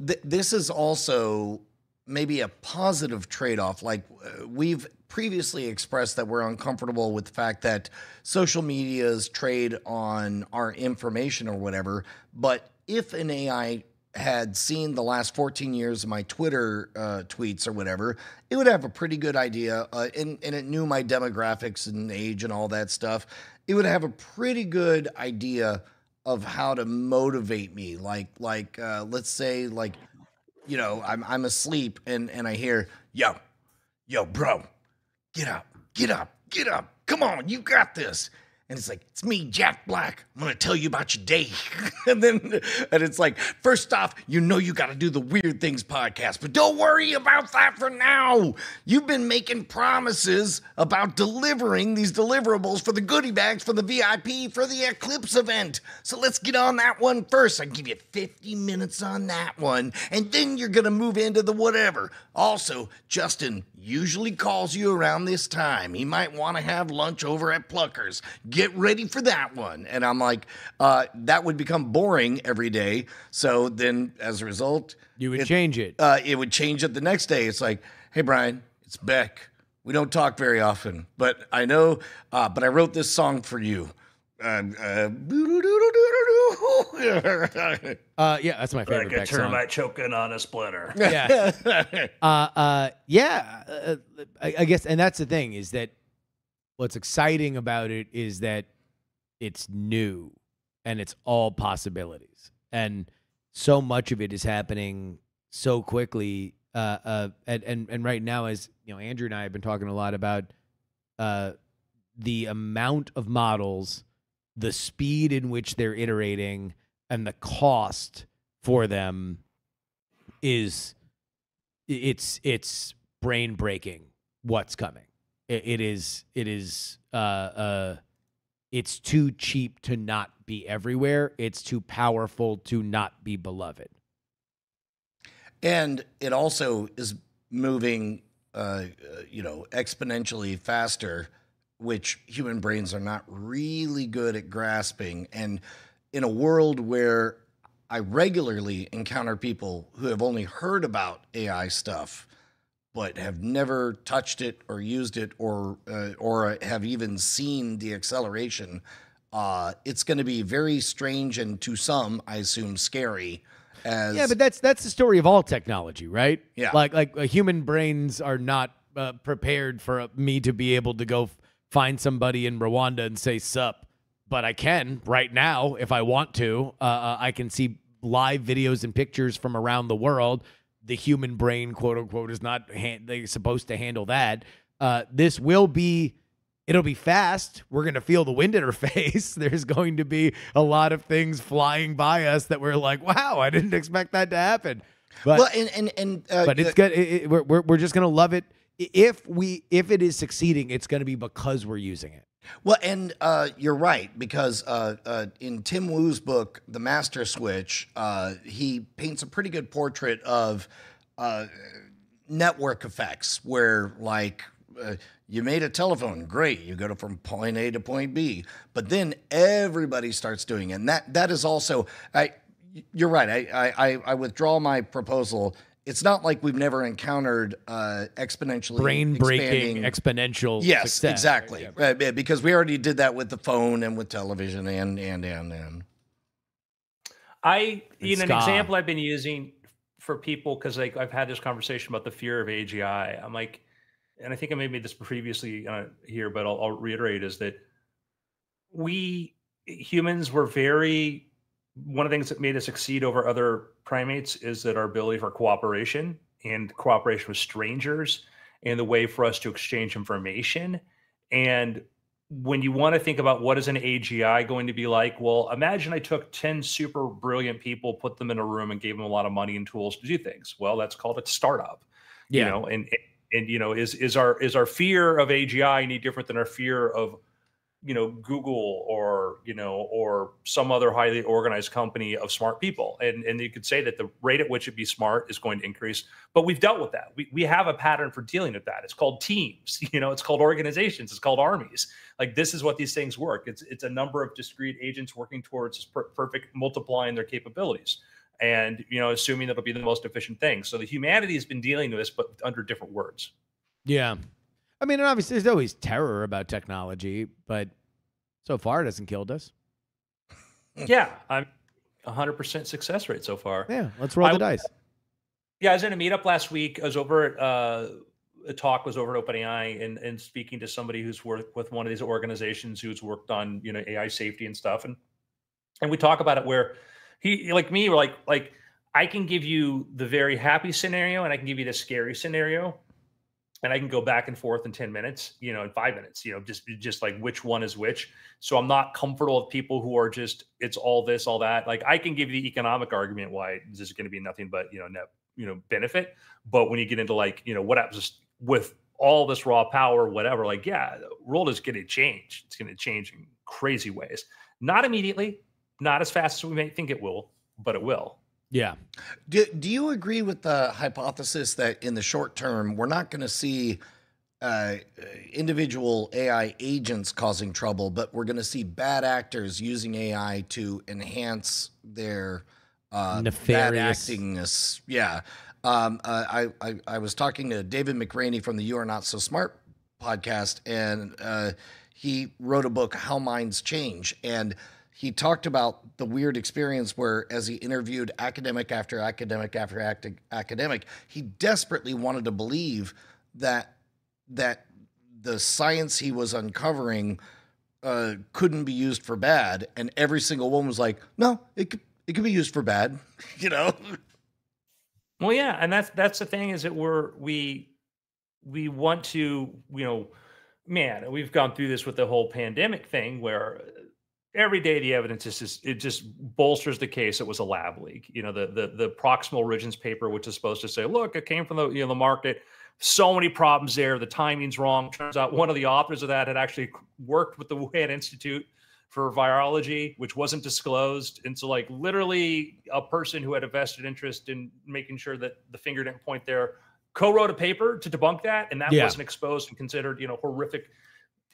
This is also maybe a positive trade-off. Like we've previously expressed that we're uncomfortable with the fact that social medias trade on our information or whatever. But if an AI had seen the last 14 years of my Twitter tweets or whatever, it would have a pretty good idea, and it knew my demographics and age and all that stuff. It would have a pretty good idea of how to motivate me. Like let's say, like, I'm asleep and I hear, yo, bro, get up. Come on, you got this. And it's like, it's me, Jack Black. I'm going to tell you about your day. and it's like, first off, you got to do the Weird Things podcast, but don't worry about that for now. You've been making promises about delivering these deliverables for the goodie bags for the VIP for the Eclipse event. So let's get on that one first. I can give you 50 minutes on that one, and then you're going to move into the whatever. Also, Justin usually calls you around this time. He might want to have lunch over at Pluckers. Get ready for that one. And I'm like, that would become boring every day. So then as a result, you would change it. It would change it the next day. It's like, hey, Brian, it's Beck. We don't talk very often, but I know, but I wrote this song for you. Yeah, that's my favorite Like a Beck song. termite choking on a splitter. Yeah. I guess, and that's the thing is that what's exciting about it is that it's new and it's all possibilities, and so much of it is happening so quickly. And right now, as Andrew and I have been talking a lot about the amount of models, the speed in which they're iterating, and the cost for them it's brain breaking what's coming. It's too cheap to not be everywhere. It's too powerful to not be beloved. And it also is moving, exponentially faster, which human brains are not really good at grasping. And in a world where I regularly encounter people who have only heard about AI stuff, but have never touched it or used it or have even seen the acceleration, it's going to be very strange and to some, I assume, scary. Yeah, but that's the story of all technology, right? Yeah. Like human brains are not prepared for me to be able to go find somebody in Rwanda and say sup, but I can right now if I want to. I can see live videos and pictures from around the world. The human brain, quote unquote, is not they're supposed to handle that. It'll be fast. We're going to feel the wind in our face. There's going to be a lot of things flying by us that we're like, wow, I didn't expect that to happen. But, Well, but it's good. We're just going to love it. if it is succeeding, it's going to be because we're using it. Well, and you're right, because in Tim Wu's book, The Master Switch, he paints a pretty good portrait of network effects where, like, you made a telephone, great, you go from point A to point B, but then everybody starts doing it. And that is also, you're right, I withdraw my proposal. It's not like we've never encountered exponentially brain-breaking exponential Yes, success. exactly. Right? Yeah. Because we already did that with the phone and with television and. An ska. example I've been using for people, because like I've had this conversation about the fear of AGI. I'm like, and I think I may have made this previously here, but I'll reiterate, is that we humans were one of the things that made us succeed over other primates is that our ability for cooperation and cooperation with strangers and the way for us to exchange information. And when you want to think about what is an AGI going to be like, well, imagine I took 10 super brilliant people, put them in a room and gave them a lot of money and tools to do things. Well, that's called a startup. Yeah. You know, and you know, is our fear of AGI any different than our fear of, you know, Google or, you know, or some other highly organized company of smart people? And you could say that the rate at which it'd be smart is going to increase, but we've dealt with that. We have a pattern for dealing with that. It's called teams, you know, it's called organizations, it's called armies. Like, this is what these things work. It's a number of discrete agents working towards perfect multiplying their capabilities. And, you know, assuming that'll be the most efficient thing. So the humanity has been dealing with this, but under different words. Yeah. I mean, and obviously there's always terror about technology, but so far it hasn't killed us. Yeah, I'm 100% success rate so far. Yeah, let's roll the dice. Yeah, I was in a meetup last week. I was over at a talk was over at OpenAI and speaking to somebody who's worked with one of these organizations who's worked on, you know, AI safety and stuff. And we talk about it where he, like me, we're like I can give you the very happy scenario and I can give you the scary scenario. And I can go back and forth in 10 minutes, you know, in 5 minutes, you know, just like which one is which. So I'm not comfortable with people who are just, it's all this, all that. Like, I can give you the economic argument why this is going to be nothing but, you know, net, you know, benefit. But when you get into, like, you know, what happens with all this raw power, whatever, like, yeah, the world is going to change. It's going to change in crazy ways. Not immediately, not as fast as we may think it will, but it will. Yeah. Do you agree with the hypothesis that in the short term, we're not going to see individual AI agents causing trouble, but we're going to see bad actors using AI to enhance their bad nefarious actingness? Yeah. I was talking to David McRaney from the You Are Not So Smart podcast, and he wrote a book, How Minds Change. And he talked about the weird experience where, as he interviewed academic after academic after academic, he desperately wanted to believe that the science he was uncovering couldn't be used for bad, and every single one was like, no, it could be used for bad, you know. Well, yeah, and that's the thing, is that we want to, you know, man, we've gone through this with the whole pandemic thing where every day the evidence is just, it just bolsters the case it was a lab leak. You know, the Proximal Origins paper, which is supposed to say, look, it came from the, you know, the market. So many problems there. The timing's wrong. Turns out one of the authors of that had actually worked with the Wuhan Institute for virology, which wasn't disclosed. And so, like, literally a person who had a vested interest in making sure that the finger didn't point there co-wrote a paper to debunk that. And that wasn't exposed and considered, you know, horrific.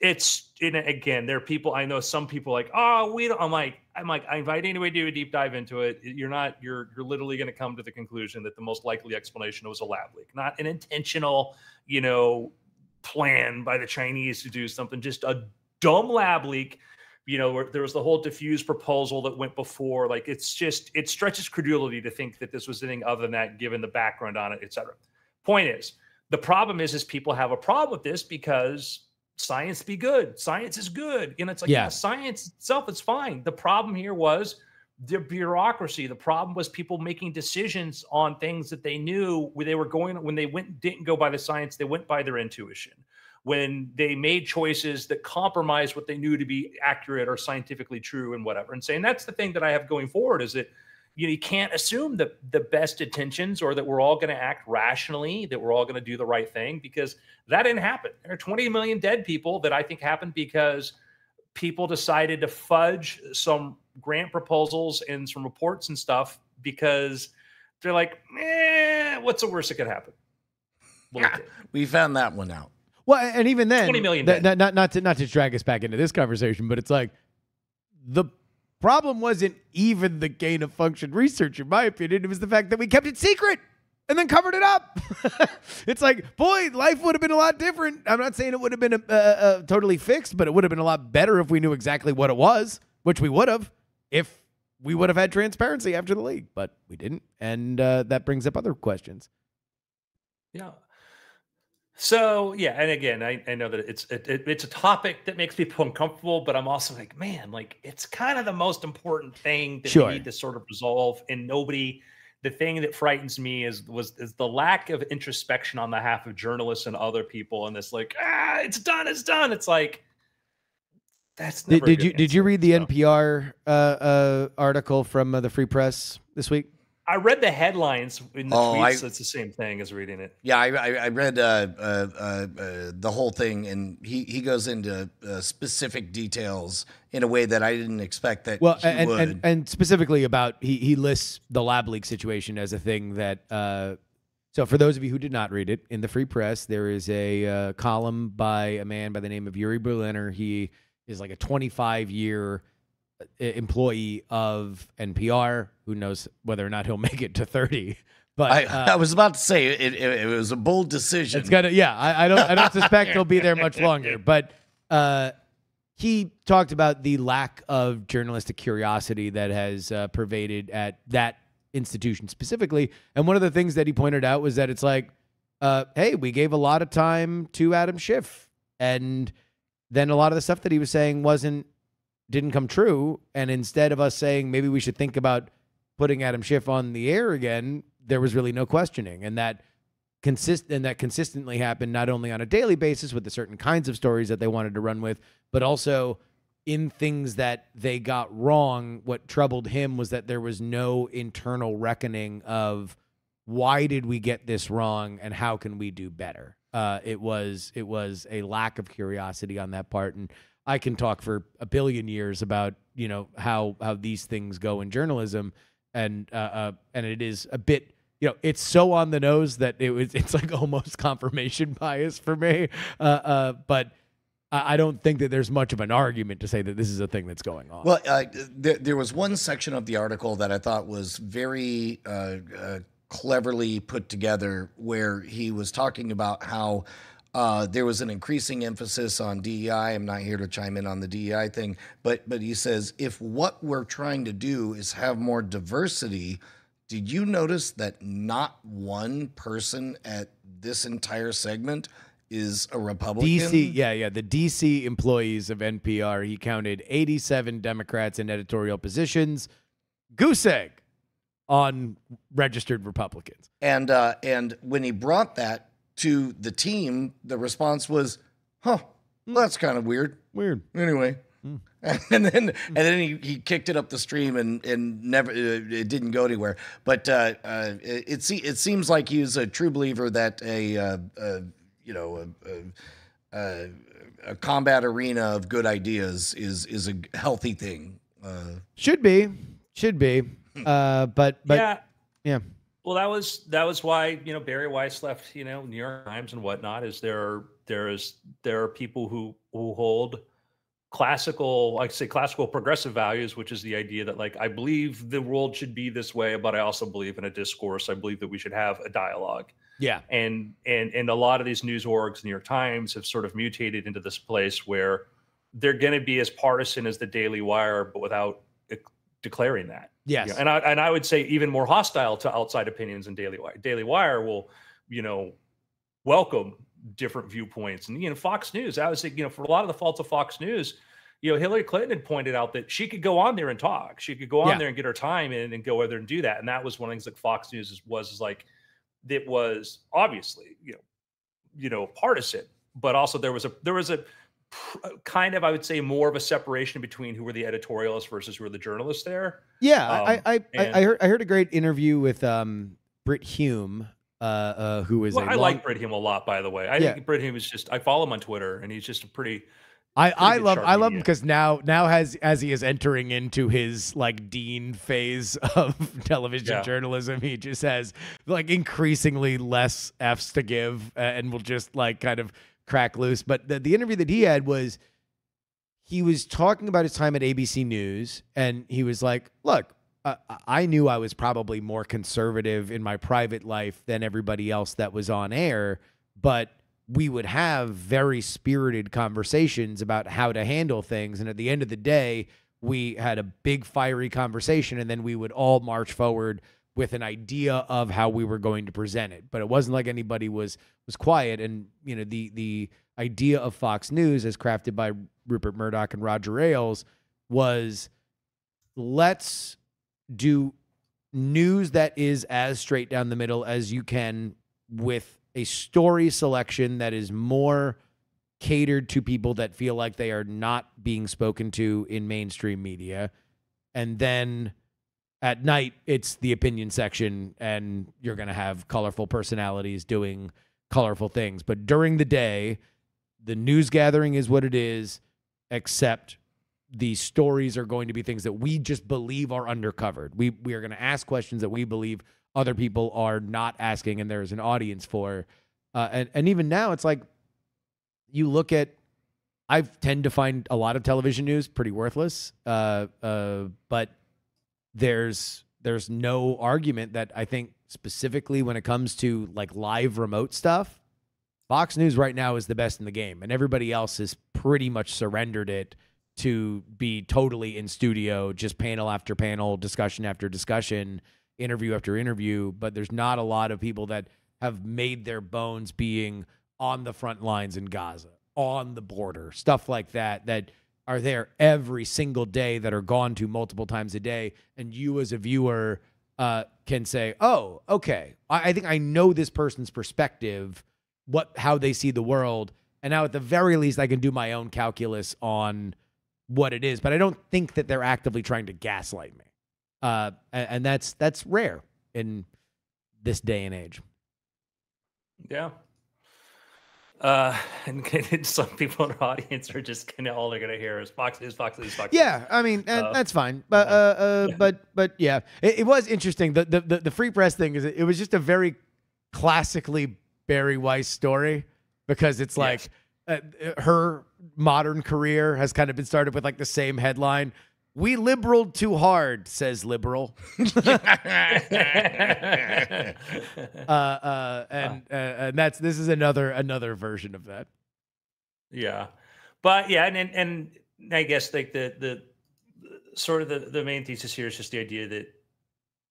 It's, again, there are people, I know some people like, oh, we don't, I'm like, I invite anybody to do a deep dive into it. You're literally going to come to the conclusion that the most likely explanation was a lab leak, not an intentional, you know, plan by the Chinese to do something, just a dumb lab leak. You know, there was the whole diffuse proposal that went before. Like, it's just, it stretches credulity to think that this was anything other than that, given the background on it, et cetera. Point is, the problem is people have a problem with this because science be good. Science is good. And it's like, yeah, science itself is fine. The problem here was the bureaucracy. The problem was people making decisions on things that they knew where they were going. When they didn't go by the science, they went by their intuition. When they made choices that compromised what they knew to be accurate or scientifically true and whatever. And saying that's the thing that I have going forward is that, you can't assume the best intentions or that we're all going to act rationally, that we're all going to do the right thing, because that didn't happen. There are 20 million dead people that I think happened because people decided to fudge some grant proposals and some reports and stuff because they're like, what's the worst that could happen? Well, Yeah, we found that one out. Well, and even then, 20 million not to drag us back into this conversation, but it's like the problem wasn't even the gain of function research, in my opinion. It was the fact that we kept it secret and then covered it up. It's like, boy, life would have been a lot different. I'm not saying it would have been totally fixed, but it would have been a lot better if we knew exactly what it was, which we would have if we would have had transparency after the league, but we didn't. And that brings up other questions. Yeah. So yeah, and again, I know that it's a topic that makes people uncomfortable, but I'm also like, man, like it's kind of the most important thing that Sure. we need to sort of resolve. And nobody, the thing that frightens me is the lack of introspection on behalf of journalists and other people. And this like, it's done. It's like that's never a good Did you answer, read the so. NPR article from the Free Press this week? I read the headlines in the Oh, tweets. It's the same thing as reading it. Yeah, I read the whole thing, and he goes into specific details in a way that I didn't expect that Well, he would. and specifically about he lists the lab leak situation as a thing that. So for those of you who did not read it, in the Free Press there is a column by a man by the name of Yuri Berliner. He is like a 25-year employee of NPR. Who knows whether or not he'll make it to 30? But I was about to say it was a bold decision. it's gonna. Yeah, I don't suspect he'll be there much longer. But he talked about the lack of journalistic curiosity that has pervaded at that institution specifically. And one of the things that he pointed out was that it's like, hey, we gave a lot of time to Adam Schiff, and then a lot of the stuff that he was saying didn't come true. And instead of us saying maybe we should think about putting Adam Schiff on the air again, there was really no questioning. And that consistently happened not only on a daily basis with the certain kinds of stories that they wanted to run with, but also in things that they got wrong. What troubled him was that there was no internal reckoning of why did we get this wrong and how can we do better. It was a lack of curiosity on that part. And I can talk for a billion years about, how these things go in journalism. And it is a bit, it's so on the nose that it's like almost confirmation bias for me. But I don't think that there's much of an argument to say that this is a thing that's going on. Well, there was one section of the article that I thought was very cleverly put together, where he was talking about how there was an increasing emphasis on DEI. I'm not here to chime in on the DEI thing, but he says, if what we're trying to do is have more diversity, did you notice that not one person at this entire segment is a Republican? DC, the DC employees of NPR, he counted 87 Democrats in editorial positions, goose egg on registered Republicans. And when he brought that to the team, the response was, well, that's kind of weird. Weird. Anyway. And then he kicked it up the stream and never it didn't go anywhere. But it seems like he's a true believer that a combat arena of good ideas is a healthy thing. Should be. But yeah. Well, that was why Barry Weiss left New York Times and whatnot. Is there are people who hold classical progressive values, which is the idea that I believe the world should be this way, but I also believe in a discourse. I believe that we should have a dialogue. Yeah. And a lot of these news orgs, New York Times, have sort of mutated into this place where they're going to be as partisan as the Daily Wire, but without declaring that. Yes. And I would say even more hostile to outside opinions than Daily Wire. Daily Wire will, welcome different viewpoints. And, Fox News, I would say, for a lot of the faults of Fox News, Hillary Clinton had pointed out that she could go on there and talk. She could go on there and get her time in and go over there and do that. And that was one of the things that Fox News was it was obviously, partisan, but also there was a kind of, I would say, more of a separation between who were the editorialists versus who were the journalists there. Yeah, And- I heard a great interview with Brit Hume, who is Well, a I long, like Brit Hume a lot, by the way. I Yeah. think Brit Hume is just, I follow him on Twitter, and he's just a pretty I good love sharp him medium. because now as he is entering into his like dean phase of television Yeah. journalism, he just has like increasingly less F's to give and will just like kind of crack loose. But the interview that he had was he was talking about his time at ABC News, and he was like, look, I knew I was probably more conservative in my private life than everybody else that was on air, but we would have very spirited conversations about how to handle things. And at the end of the day, we had a big fiery conversation, and then we would all march forward with an idea of how we were going to present it. But it wasn't like anybody was quiet. And, you know, the idea of Fox News as crafted by Rupert Murdoch and Roger Ailes was, let's do news that is as straight down the middle as you can with a story selection that is more catered to people that feel like they are not being spoken to in mainstream media. And then at night, it's the opinion section, and you're going to have colorful personalities doing colorful things. But during the day, the news gathering is what it is, except the stories are going to be things that we just believe are undercovered. We are going to ask questions that we believe other people are not asking, and there's an audience for. And even now, it's like you look at. I tend to find a lot of television news pretty worthless, but there's no argument that I think specifically when it comes to like live remote stuff, Fox News right now is the best in the game, and everybody else has pretty much surrendered it to be totally in studio, just panel after panel, discussion after discussion, interview after interview. But there's not a lot of people that have made their bones being on the front lines in Gaza, on the border, stuff like that, that are there every single day, that are gone to multiple times a day. And you as a viewer can say, oh, okay, I think I know this person's perspective, how they see the world. And now at the very least, I can do my own calculus on what it is. But I don't think that they're actively trying to gaslight me. And that's rare in this day and age. Yeah. And some people in the audience are just kind of, all they're going to hear is Fox News, Fox News, Fox News. Yeah, I mean, that's fine. But yeah, it was interesting. The free press thing is, it was just a very classically Barry Weiss story, because it's like her modern career has kind of been started with like the same headline: "We liberaled too hard," says liberal. And this is another version of that. Yeah, but yeah, and I guess like the sort of the main thesis here is just the idea that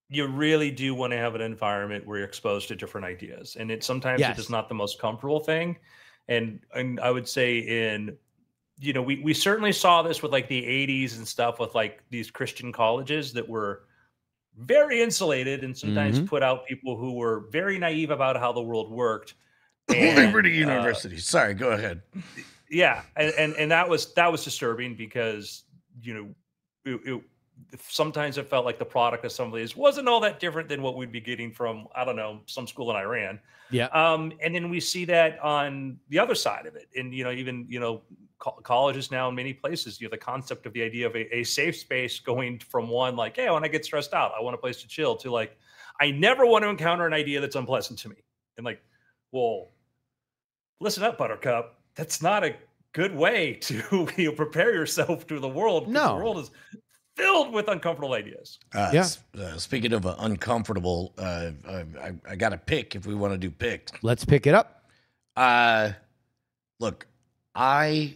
you really do want to have an environment where you're exposed to different ideas, and sometimes it is not the most comfortable thing. And I would say we certainly saw this with like the 80s and stuff, with like these Christian colleges that were very insulated and sometimes put out people who were very naive about how the world worked. Liberty University. Sorry, go ahead. Yeah, and that was disturbing, because sometimes it felt like the product of some of these wasn't all that different than what we'd be getting from, I don't know, some school in Iran. Yeah. And then we see that on the other side of it, and even colleges now in many places, the concept of the idea of a safe space, going from one like, hey, when I get stressed out, I want a place to chill, to like, I never want to encounter an idea that's unpleasant to me. And like, well, listen up, Buttercup. That's not a good way to prepare yourself to the world. No. The world is filled with uncomfortable ideas. Speaking of uncomfortable, I got a pick if we want to do picks. Let's pick it up. Look, I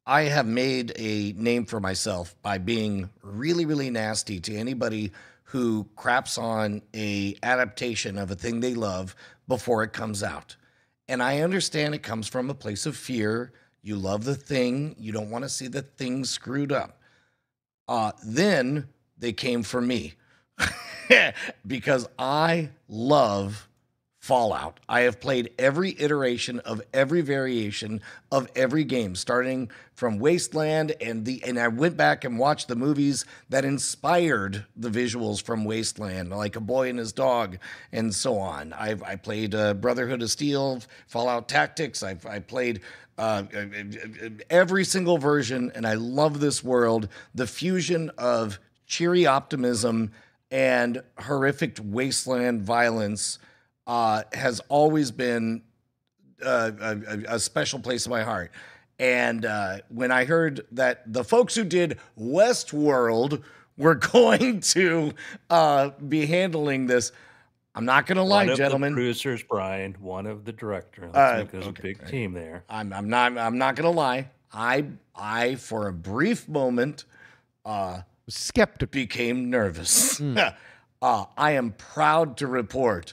have made a name for myself by being really, really nasty to anybody who craps on a adaptation of a thing they love before it comes out. And I understand it comes from a place of fear. You love the thing. You don't want to see the thing screwed up. Then they came for me because I love Fallout. I have played every iteration of every variation of every game, starting from Wasteland and I went back and watched the movies that inspired the visuals from Wasteland, like A Boy and His Dog, and so on. I played Brotherhood of Steel, Fallout Tactics. I played every single version, and I love this world. The fusion of cheery optimism and horrific wasteland violence has always been a special place in my heart. And when I heard that the folks who did Westworld were going to be handling this, I'm not going to lie, One of gentlemen. the producers, Brian, one of the director. There's a big team there. I'm not going to lie. I for a brief moment Skeptical. became nervous. I am proud to report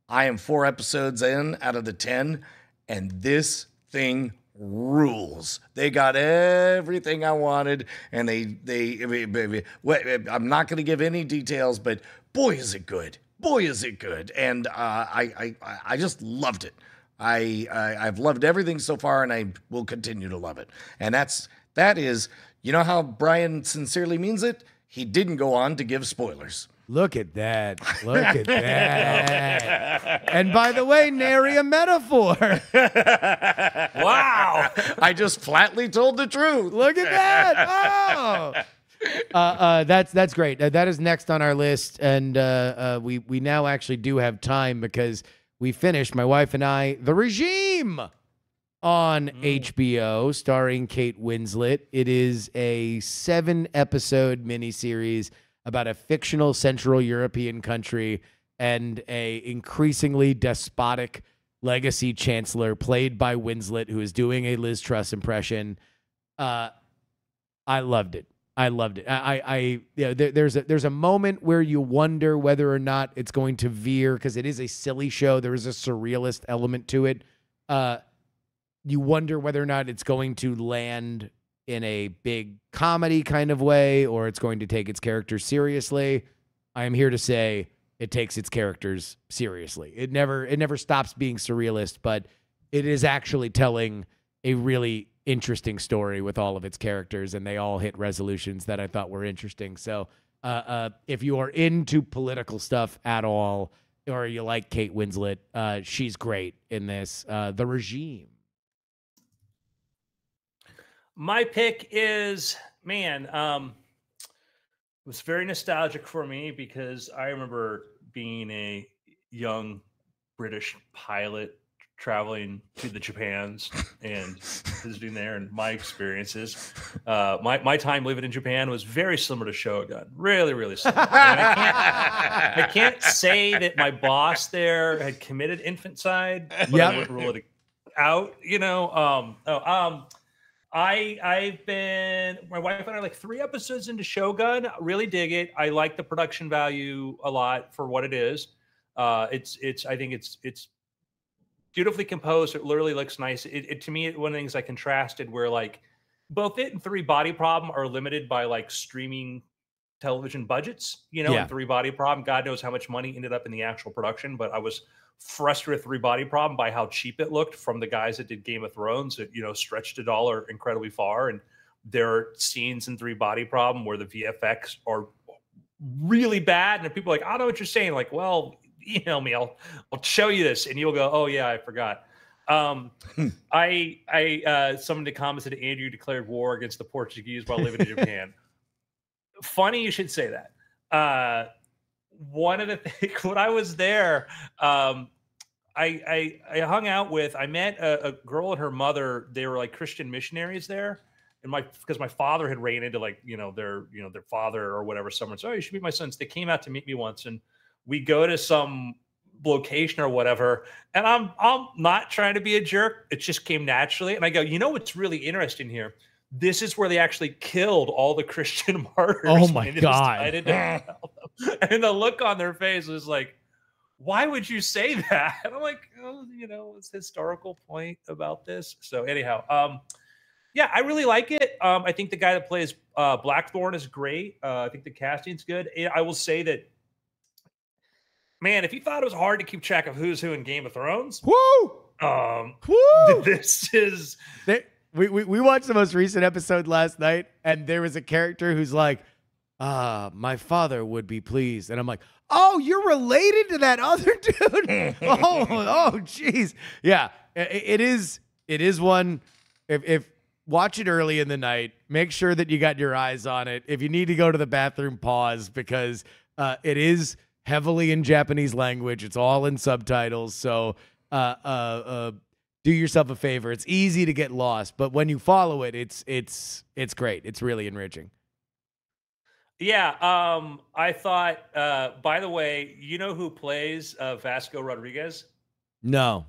I am 4 episodes in out of the 10, and this thing rules. They got everything I wanted, and I'm not going to give any details, but boy, is it good. Boy, is it good. And I just loved it. I've loved everything so far, and I will continue to love it. And that is, you know how Brian sincerely means it? He didn't go on to give spoilers. Look at that. Look at that. And by the way, nary a metaphor. Wow. I just flatly told the truth. Look at that. Oh. That's great. That is next on our list. And we now actually do have time because we finished, my wife and I, The Regime on HBO, starring Kate Winslet. It is a 7-episode miniseries about a fictional Central European country and a increasingly despotic legacy chancellor played by Winslet, who is doing a Liz Truss impression. I loved it. I loved it. There's a moment where you wonder whether or not it's going to veer, because it is a silly show. There is a surrealist element to it. You wonder whether or not it's going to land in a big comedy kind of way, or it's going to take its characters seriously. I am here to say it takes its characters seriously. It never stops being surrealist, but it is actually telling a really interesting story with all of its characters, and they all hit resolutions that I thought were interesting. So if you are into political stuff at all, or you like Kate Winslet, she's great in this. The Regime. My pick is, it was very nostalgic for me because I remember being a young British pilot traveling to the Japans and visiting there, and my experiences. My time living in Japan was very similar to Shogun. Really, really similar. And I can't say that my boss there had committed infanticide, but I wouldn't rule it out, I've been, my wife and I are like 3 episodes into Shogun. Really dig it. I like the production value a lot for what it is. I think it's beautifully composed. It literally looks nice. To me, one of the things I contrasted where like both it and 3 Body Problem are limited by like streaming television budgets, and 3 Body Problem, God knows how much money ended up in the actual production, but I was frustrated with 3 Body Problem by how cheap it looked from the guys that did Game of Thrones that, stretched the dollar incredibly far. And there are scenes in 3 Body Problem where the VFX are really bad. And people are like, I don't know what you're saying. Like, well, email me. I'll show you this. And you'll go, oh yeah, I forgot. Someone in the comments said Andrew declared war against the Portuguese while living in Japan. Funny you should say that. One of the things when I was there, I hung out with, I met a girl and her mother. They were like Christian missionaries there. And because my father had ran into like, their father or whatever, someone said, oh, you should meet my sons. They came out to meet me once, and we go to some location or whatever. And I'm not trying to be a jerk. It just came naturally. And I go, what's really interesting here? This is where they actually killed all the Christian martyrs. Oh my God. And the look on their face was like, why would you say that? And I'm like, it's a historical point about this. So anyhow, I really like it. I think the guy that plays Blackthorn is great. I think the casting's good. I will say that Man, if you thought it was hard to keep track of who's who in Game of Thrones, Woo! Woo! this is We watched the most recent episode last night, and there was a character who's like, my father would be pleased. And I'm like, oh, you're related to that other dude? oh, jeez. Yeah, it is one. If watch it early in the night, make sure that you got your eyes on it. If you need to go to the bathroom, pause, because it is heavily in Japanese language. It's all in subtitles. So do yourself a favor. It's easy to get lost, but when you follow it, it's great. It's really enriching. Yeah, I thought. By the way, you know who plays Vasco Rodriguez, No.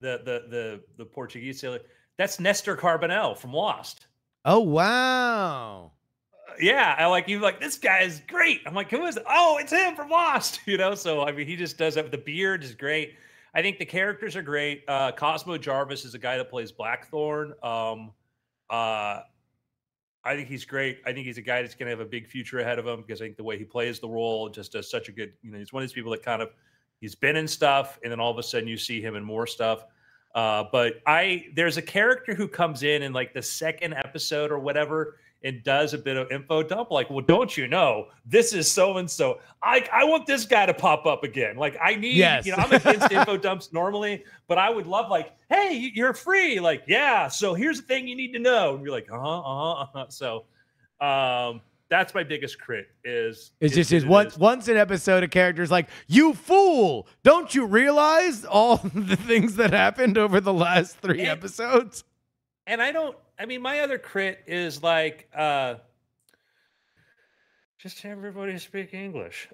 the Portuguese sailor? That's Nestor Carbonell from Lost. Oh, wow. Yeah, I like you. Like, this guy is great. I'm like, who is it? Oh, it's him from Lost. You know, so I mean, he just does that with the beard. Is great. I think the characters are great. Cosmo Jarvis is a guy that plays Blackthorn. I think he's great. I think he's a guy that's going to have a big future ahead of him because I think the way he plays the role just does such a good, he's one of these people that kind of, he's been in stuff and then all of a sudden you see him in more stuff. But there's a character who comes in like the second episode or whatever and does a bit of info dump. Like, well, don't you know, this is so-and-so. I want this guy to pop up again. Like I need, Yes. I'm against info dumps normally, but I would love like, hey, you're free. Like, yeah. So here's the thing you need to know. And you're like, So that's my biggest crit is. It's just once an episode, a character's like, you fool. Don't you realize all the things that happened over the last 3 episodes? And my other crit is like, just have everybody speak English.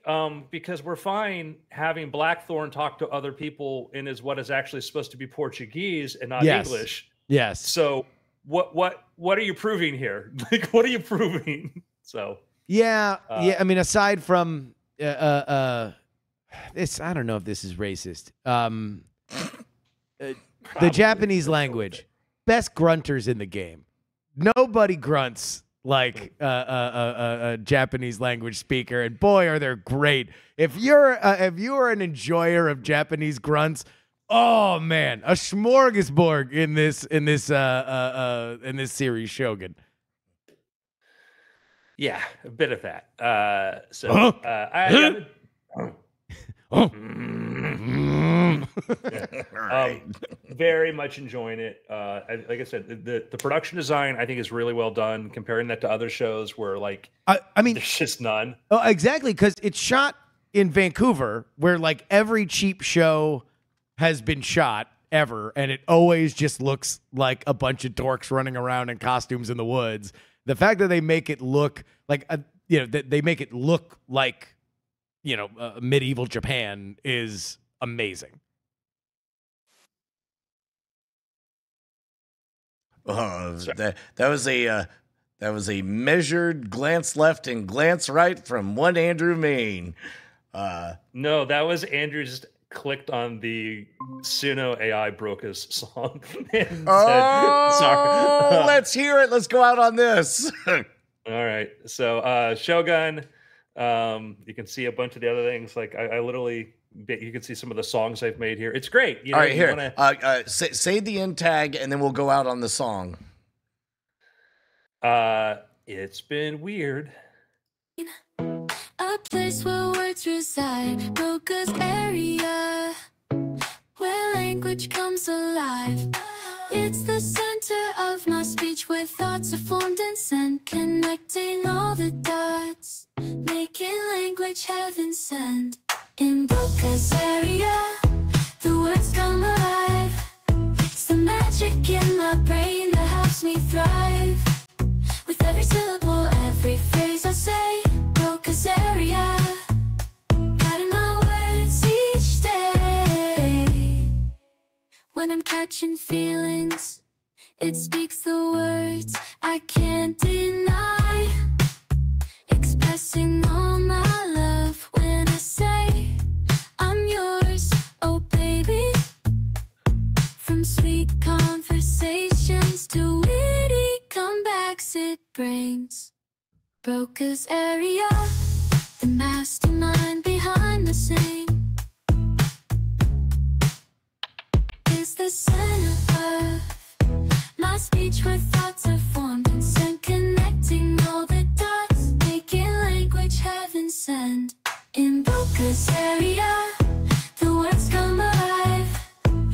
Because we're fine having Blackthorn talk to other people in what is actually supposed to be Portuguese and not Yes. English. Yes. So what are you proving here? Like, what are you proving? So Yeah. I mean, aside from this, I don't know if this is racist. The Japanese language, best grunters in the game. Nobody grunts like a Japanese language speaker, and boy, are they great. If you are an enjoyer of Japanese grunts, oh man, a smorgasbord in this series, Shogun. yeah, a bit of that. Very much enjoying it. Like I said, the production design I think is really well done. Comparing that to other shows where like I mean, there's just none. Oh, exactly, because it's shot in Vancouver, where like every cheap show has been shot ever, and it always just looks like a bunch of dorks running around in costumes in the woods. The fact that they make it look like they make it look like medieval Japan is amazing. That was a measured glance left and glance right from one Andrew Main. No, that was Andrew just clicked on the Suno AI Broca's song. And Sorry. Let's hear it. Let's go out on this. All right. So Shogun, you can see a bunch of the other things. Like I literally, you can see some of the songs I've made here. It's great. All right, here. Say the end tag, and then we'll go out on the song. It's been weird. A place where words reside, Broca's area, where language comes alive. It's the center of my speech, where thoughts are formed and sent, connecting all the dots, making language heaven sent. In Broca's area, the words come alive. It's the magic in my brain that helps me thrive. With every syllable, every phrase I say, Broca's area, guiding my words each day. When I'm catching feelings, it speaks the words I can't deny. Expressing all my love when I say I'm yours, oh baby. From sweet conversations to witty comebacks it brings. Broca's area, the mastermind behind the same. Is the center of my speech where thoughts are formed and sent, connecting all the dots, making language heaven sent. In Boca's area, the words come alive.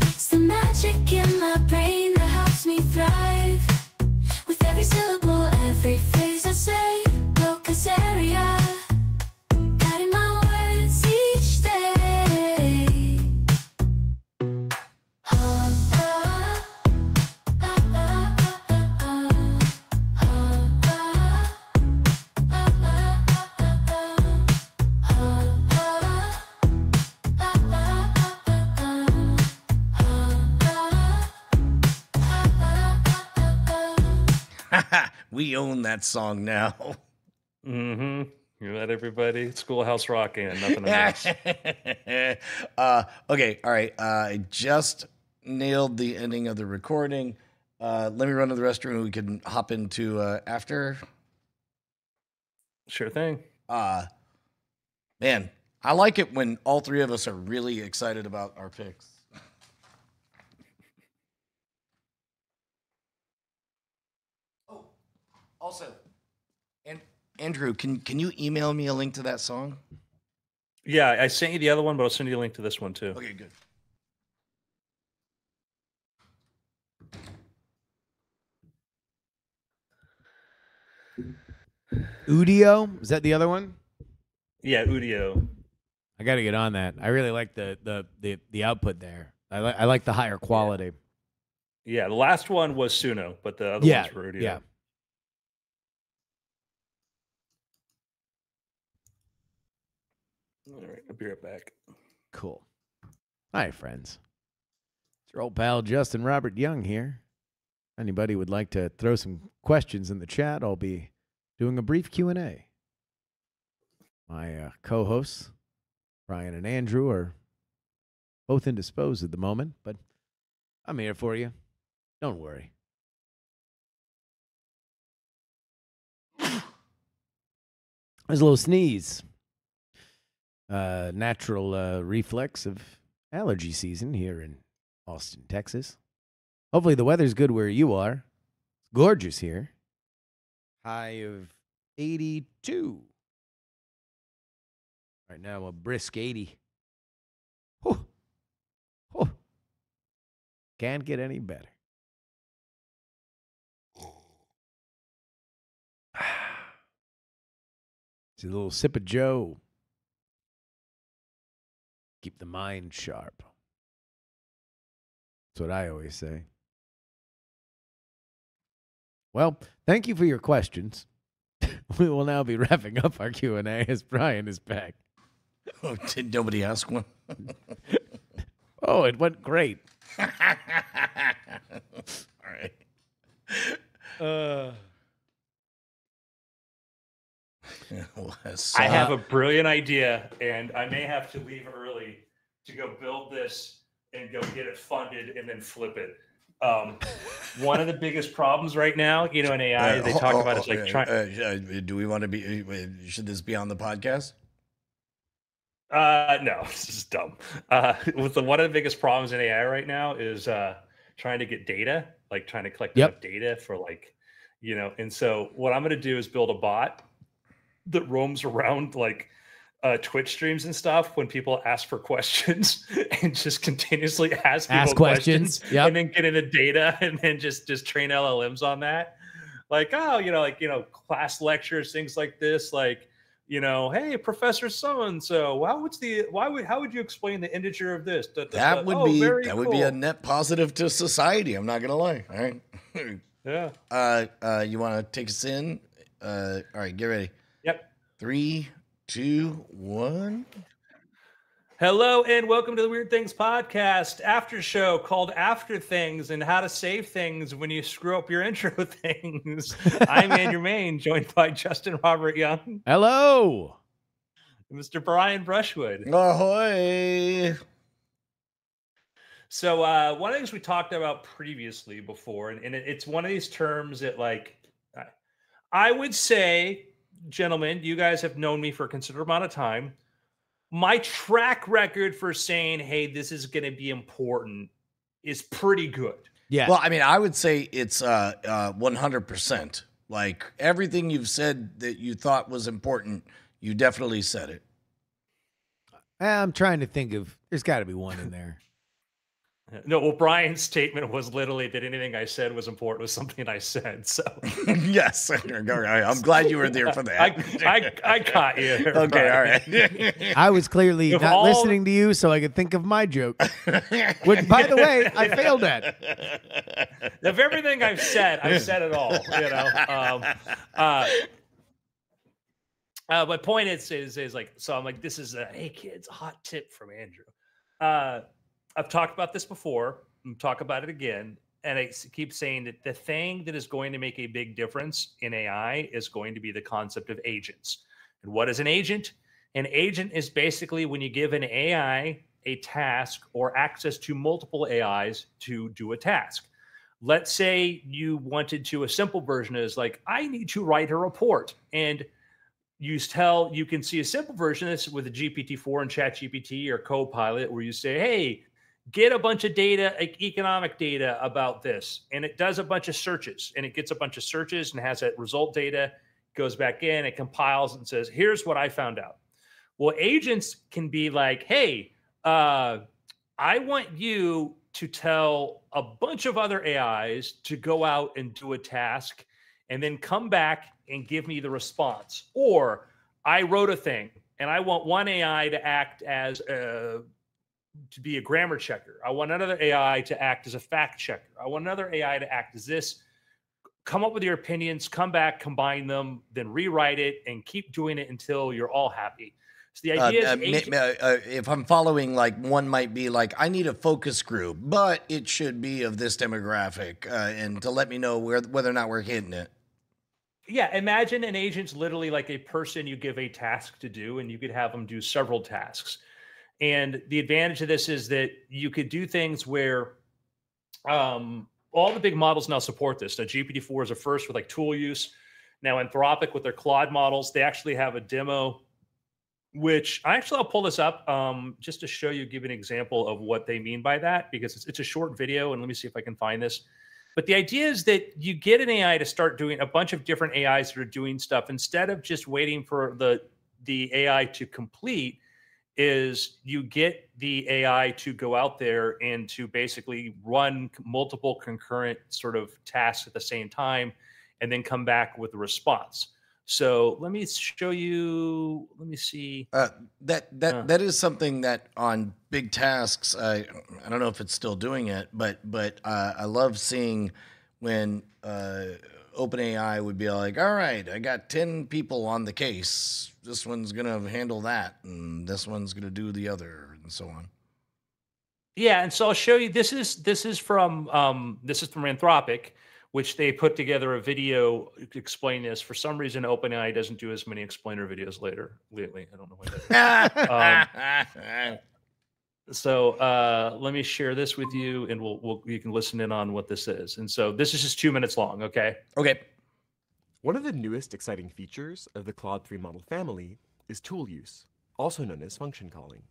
It's the magic in my brain that helps me thrive. With every syllable, every phrase I say, Boca's area, guiding my words each day. We own that song now. Mm-hmm. You let everybody Schoolhouse Rock in, nothing else. Okay, all right. I just nailed the ending of the recording. Let me run to the restroom and we can hop into after. Sure thing. Man, I like it when all three of us are really excited about our picks. Oh, also, and Andrew, can you email me a link to that song? Yeah, I sent you the other one, but I'll send you a link to this one too. Okay, good. Udio, is that the other one? Yeah, Udio. I got to get on that. I really like the output there. I like the higher quality. Yeah, the last one was Suno, but the other Yeah, ones were Udio. yeah. All right, I'll be right back. Cool. Hi, friends. It's your old pal Justin Robert Young here. Anybody would like to throw some questions in the chat, I'll be doing a brief Q&A. My co-hosts, Brian and Andrew, are both indisposed at the moment, but I'm here for you. Don't worry. There's a little sneeze. Natural reflex of allergy season here in Austin, Texas. Hopefully the weather's good where you are. It's gorgeous here. High of 82. Right now, a brisk 80. Whew. Whew. Can't get any better. It's a little sip of Joe. Keep the mind sharp. That's what I always say. Well, thank you for your questions. We will now be wrapping up our Q&A as Brian is back. Oh, did nobody ask one? Oh, it went great. All right. I have a brilliant idea, and I may have to leave early to go build this and go get it funded and then flip it. One of the biggest problems right now, in AI, they talk about is like trying. Do we want to be? Should this be on the podcast? No, this is dumb. One of the biggest problems in AI right now is trying to get data, like trying to collect enough data for and so what I'm going to do is build a bot that roams around like Twitch streams and stuff when people ask for questions and just continuously ask people questions and then get into data and then just train LLMs on that. Like, class lectures, things like this, like, hey, Professor so-and-so, how would you explain the integer of this? That would be a net positive to society. I'm not gonna lie. All right. Yeah. You want to take us in? All right, get ready. Yep. 3, 2, 1. Hello and welcome to the Weird Things Podcast after show called After Things and How to Save Things When You Screw Up Your Intro Things. I'm Andrew Main, joined by Justin Robert Young. Hello. Mr. Brian Brushwood. Ahoy. So one of the things we talked about previously before, and it's one of these terms that, like, I would say, gentlemen, you guys have known me for a considerable amount of time. my track record for saying, hey, this is going to be important is pretty good. Yeah. Well, I mean, I would say it's 100%. Like everything you've said that you thought was important, you definitely said it. I'm trying to think of. There's got to be one in there. No, well, Brian's statement was literally that anything I said was important was something I said. So Yes, I'm glad you were there for that. I caught you. There, Okay, Brian. all right. I was clearly Of not all- listening to you, so I could think of my joke. Which, by the way, I failed at. Of everything I've said it all. You know. My point is like, so I'm like, this is a hey kids, a hot tip from Andrew. I've talked about this before. I'm talk about it again, and I keep saying that the thing that is going to make a big difference in AI is going to be the concept of agents. And what is an agent? An agent is basically when you give an AI a task or access to multiple AIs to do a task. Let's say you wanted to, a simple version is like, I need to write a report. And you can see a simple version of this with a GPT-4 and ChatGPT or Copilot, where you say, hey, get a bunch of data, like economic data about this. And it does a bunch of searches, and it gets a bunch of searches and has that result data, goes back in, it compiles and says, here's what I found out. Well, agents can be like, hey, I want you to tell a bunch of other AIs to go out and do a task and then come back and give me the response. Or I wrote a thing and I want one AI to act as to be a grammar checker. I want another AI to act as a fact checker. I want another AI to act as this. Come up with your opinions, come back, combine them, then rewrite it, and keep doing it until you're all happy. So the idea is, if I'm following, like one might be like, I need a focus group, but it should be of this demographic, and to let me know whether or not we're hitting it. yeah, imagine an agent's literally like a person you give a task to do, and you could have them do several tasks. And the advantage of this is that you could do things where all the big models now support this. Now, GPT-4 is a first with like tool use. Now, Anthropic with their Claude models, they actually have a demo, which I'll pull this up just to show you, give an example of what they mean by that, because it's a short video. And let me see if I can find this. But the idea is that you get an AI to start doing a bunch of different AIs that are doing stuff instead of just waiting for the AI to complete. Is you get the AI to go out there and to basically run multiple concurrent sort of tasks at the same time and then come back with a response. So let me show you, let me see. That is something that on big tasks, I don't know if it's still doing it, but I love seeing when OpenAI would be like, all right, I got 10 people on the case. This one's going to handle that, and this one's going to do the other, and so on. Yeah, and so I'll show you. This is from Anthropic, which they put together a video to explain this. For some reason, OpenAI doesn't do as many explainer videos lately. I don't know why that is. So let me share this with you, and you can listen in on what this is. And so this is just 2 minutes long. Okay. Okay. One of the newest exciting features of the Claude 3 model family is tool use, also known as function calling.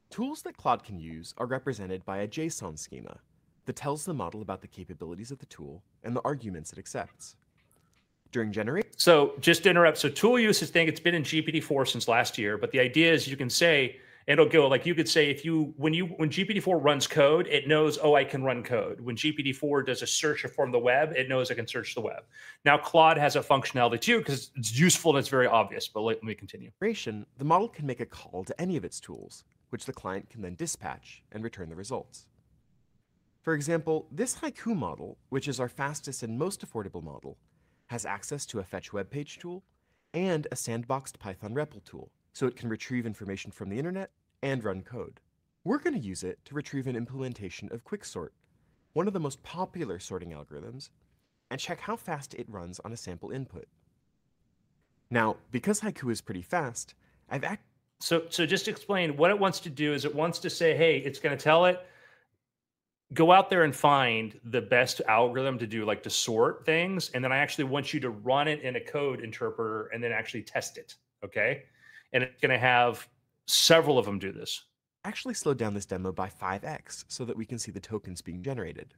Tools that Claude can use are represented by a JSON schema that tells the model about the capabilities of the tool and the arguments it accepts. During generation... So just to interrupt, so tool use is thing, it's been in GPT-4 since last year, but the idea is you can say, and it'll go like you could say when GPT-4 runs code, it knows, oh, I can run code. When GPT-4 does a search from the web, it knows I can search the web. Now Claude has a functionality too because it's useful and it's very obvious. But let me continue. The model can make a call to any of its tools, which the client can then dispatch and return the results. For example, this Haiku model, which is our fastest and most affordable model, has access to a fetch web page tool and a sandboxed Python REPL tool, so it can retrieve information from the internet and run code. We're going to use it to retrieve an implementation of Quicksort, one of the most popular sorting algorithms, and check how fast it runs on a sample input. Now, because Haiku is pretty fast, So just to explain, what it wants to do is it wants to say, hey, it's going to tell it, go out there and find the best algorithm to do, like to sort things. And then I actually want you to run it in a code interpreter and then actually test it. Okay. And it's going to have Several of them do this. Actually slowed down this demo by 5x so that we can see the tokens being generated.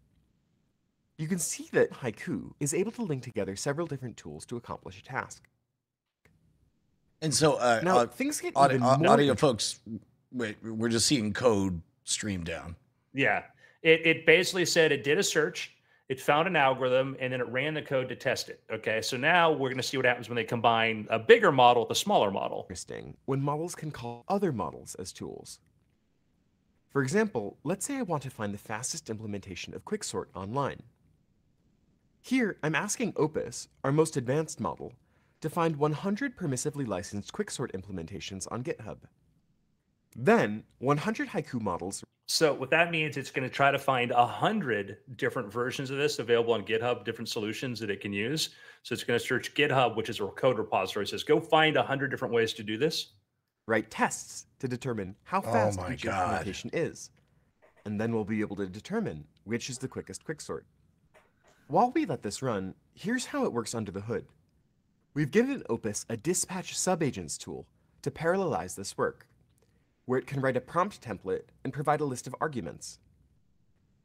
You can see that Haiku is able to link together several different tools to accomplish a task. And so, Now, things get audio, even more audio folks, we're just seeing code stream down. Yeah. It basically said it did a search, it found an algorithm, and then it ran the code to test it. Okay. So now we're going to see what happens when they combine a bigger model with a smaller model. interesting when models can call other models as tools. For example, let's say I want to find the fastest implementation of Quicksort online. Here, I'm asking Opus, our most advanced model, to find 100 permissively licensed Quicksort implementations on GitHub. Then, 100 Haiku models. So what that means, it's going to try to find 100 different versions of this available on GitHub, different solutions that it can use. So it's going to search GitHub, which is a code repository. It says, go find 100 different ways to do this. Write tests to determine how Oh fast my each God. implementation is. And then we'll be able to determine which is the quickest Quicksort. While we let this run, here's how it works under the hood. We've given Opus a dispatch subagents tool to parallelize this work, where it can write a prompt template and provide a list of arguments.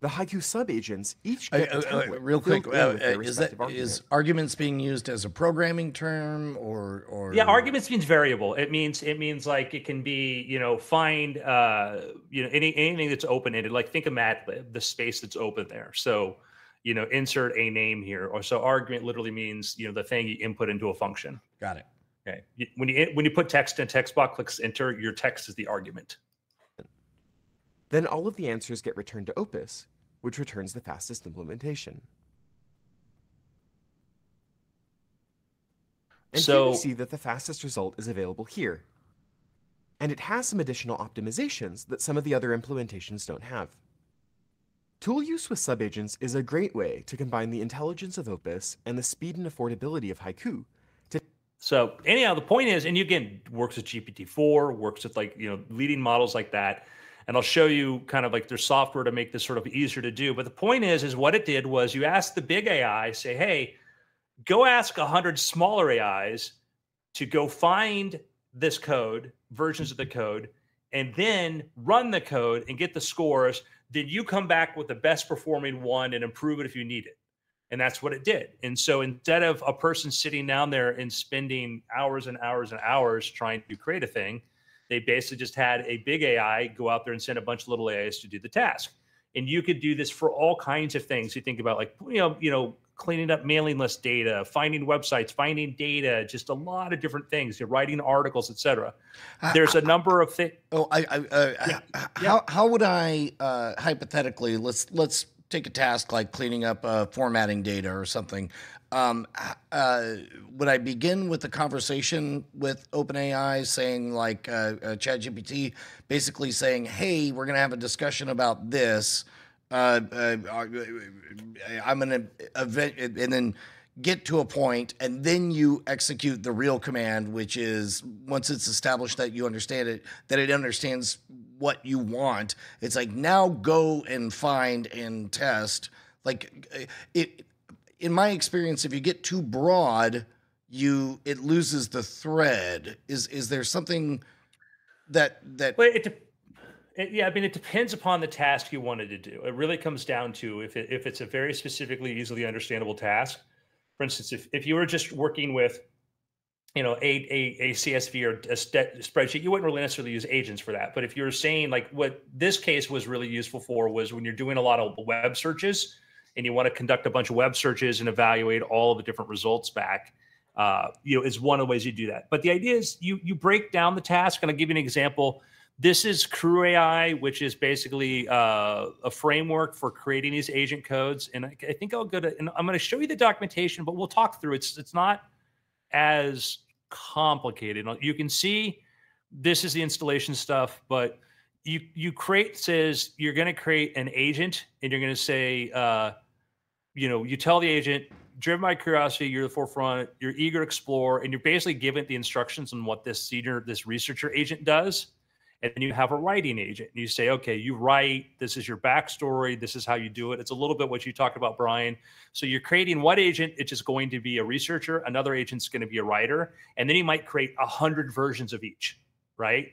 The Haiku subagents each get a template Real quick, filled in with their is respective that argument. is arguments being used as a programming term or Yeah, arguments means variable. It means like it can be, find anything that's open-ended. Like think of Matlab, the space that's open there. So, insert a name here. Or so argument literally means, the thing you input into a function. Got it. Okay. When you put text in a text box, clicks enter, your text is the argument. Then all of the answers get returned to Opus, which returns the fastest implementation. And here So- we see that the fastest result is available here. And it has some additional optimizations that some of the other implementations don't have. Tool use with subagents is a great way to combine the intelligence of Opus and the speed and affordability of Haiku. So anyhow, the point is, and you again works with GPT-4, works with leading models like that. And I'll show you kind of like their software to make this sort of easier to do. But the point is what it did was you asked the big AI, say, hey, go ask 100 smaller AIs to go find this code, versions of the code, and then run the code and get the scores. Then you come back with the best performing one and improve it if you need it. And that's what it did. And so instead of a person sitting down there and spending hours and hours and hours trying to create a thing, they basically just had a big AI go out there and send a bunch of little AIs to do the task. And you could do this for all kinds of things. You think about like, cleaning up mailing list data, finding websites, finding data, just a lot of different things. You're writing articles, etc. There's a number of things. Oh, how would I hypothetically let's take a task like cleaning up formatting data or something. Would I begin with a conversation with OpenAI saying like ChatGPT, basically saying, hey, we're going to have a discussion about this. I'm going to and then get to a point, and then you execute the real command, which is once it's established that you understand it, that it understands what you want. It's like, now go and find and test. Like it, in my experience, if you get too broad, it loses the thread. Is there something that Well, it depends upon the task you wanted to do. It really comes down to if it's a very specifically easily understandable task. For instance, if you were just working with, a CSV or a spreadsheet, you wouldn't really necessarily use agents for that. But if you're saying like what this case was really useful for was when you're doing a lot of web searches and you want to conduct a bunch of web searches and evaluate all of the different results back, is one of the ways you do that. But the idea is you break down the task. And I'll give you an example. This is Crew AI, which is basically a framework for creating these agent codes. And I think I'll go to, and I'm going to show you the documentation, but we'll talk through it. It's not as complicated. You can see this is the installation stuff, but you create, says you're going to create an agent and you're going to say, you tell the agent, driven by curiosity, you're the forefront, you're eager to explore, and you're basically given the instructions on what this researcher agent does. And then you have a writing agent. And you say, okay, you write, this is your backstory, this is how you do it. It's a little bit what you talked about, Brian. So you're creating one agent, it's just going to be a researcher, another agent's going to be a writer, and then you might create 100 versions of each, right?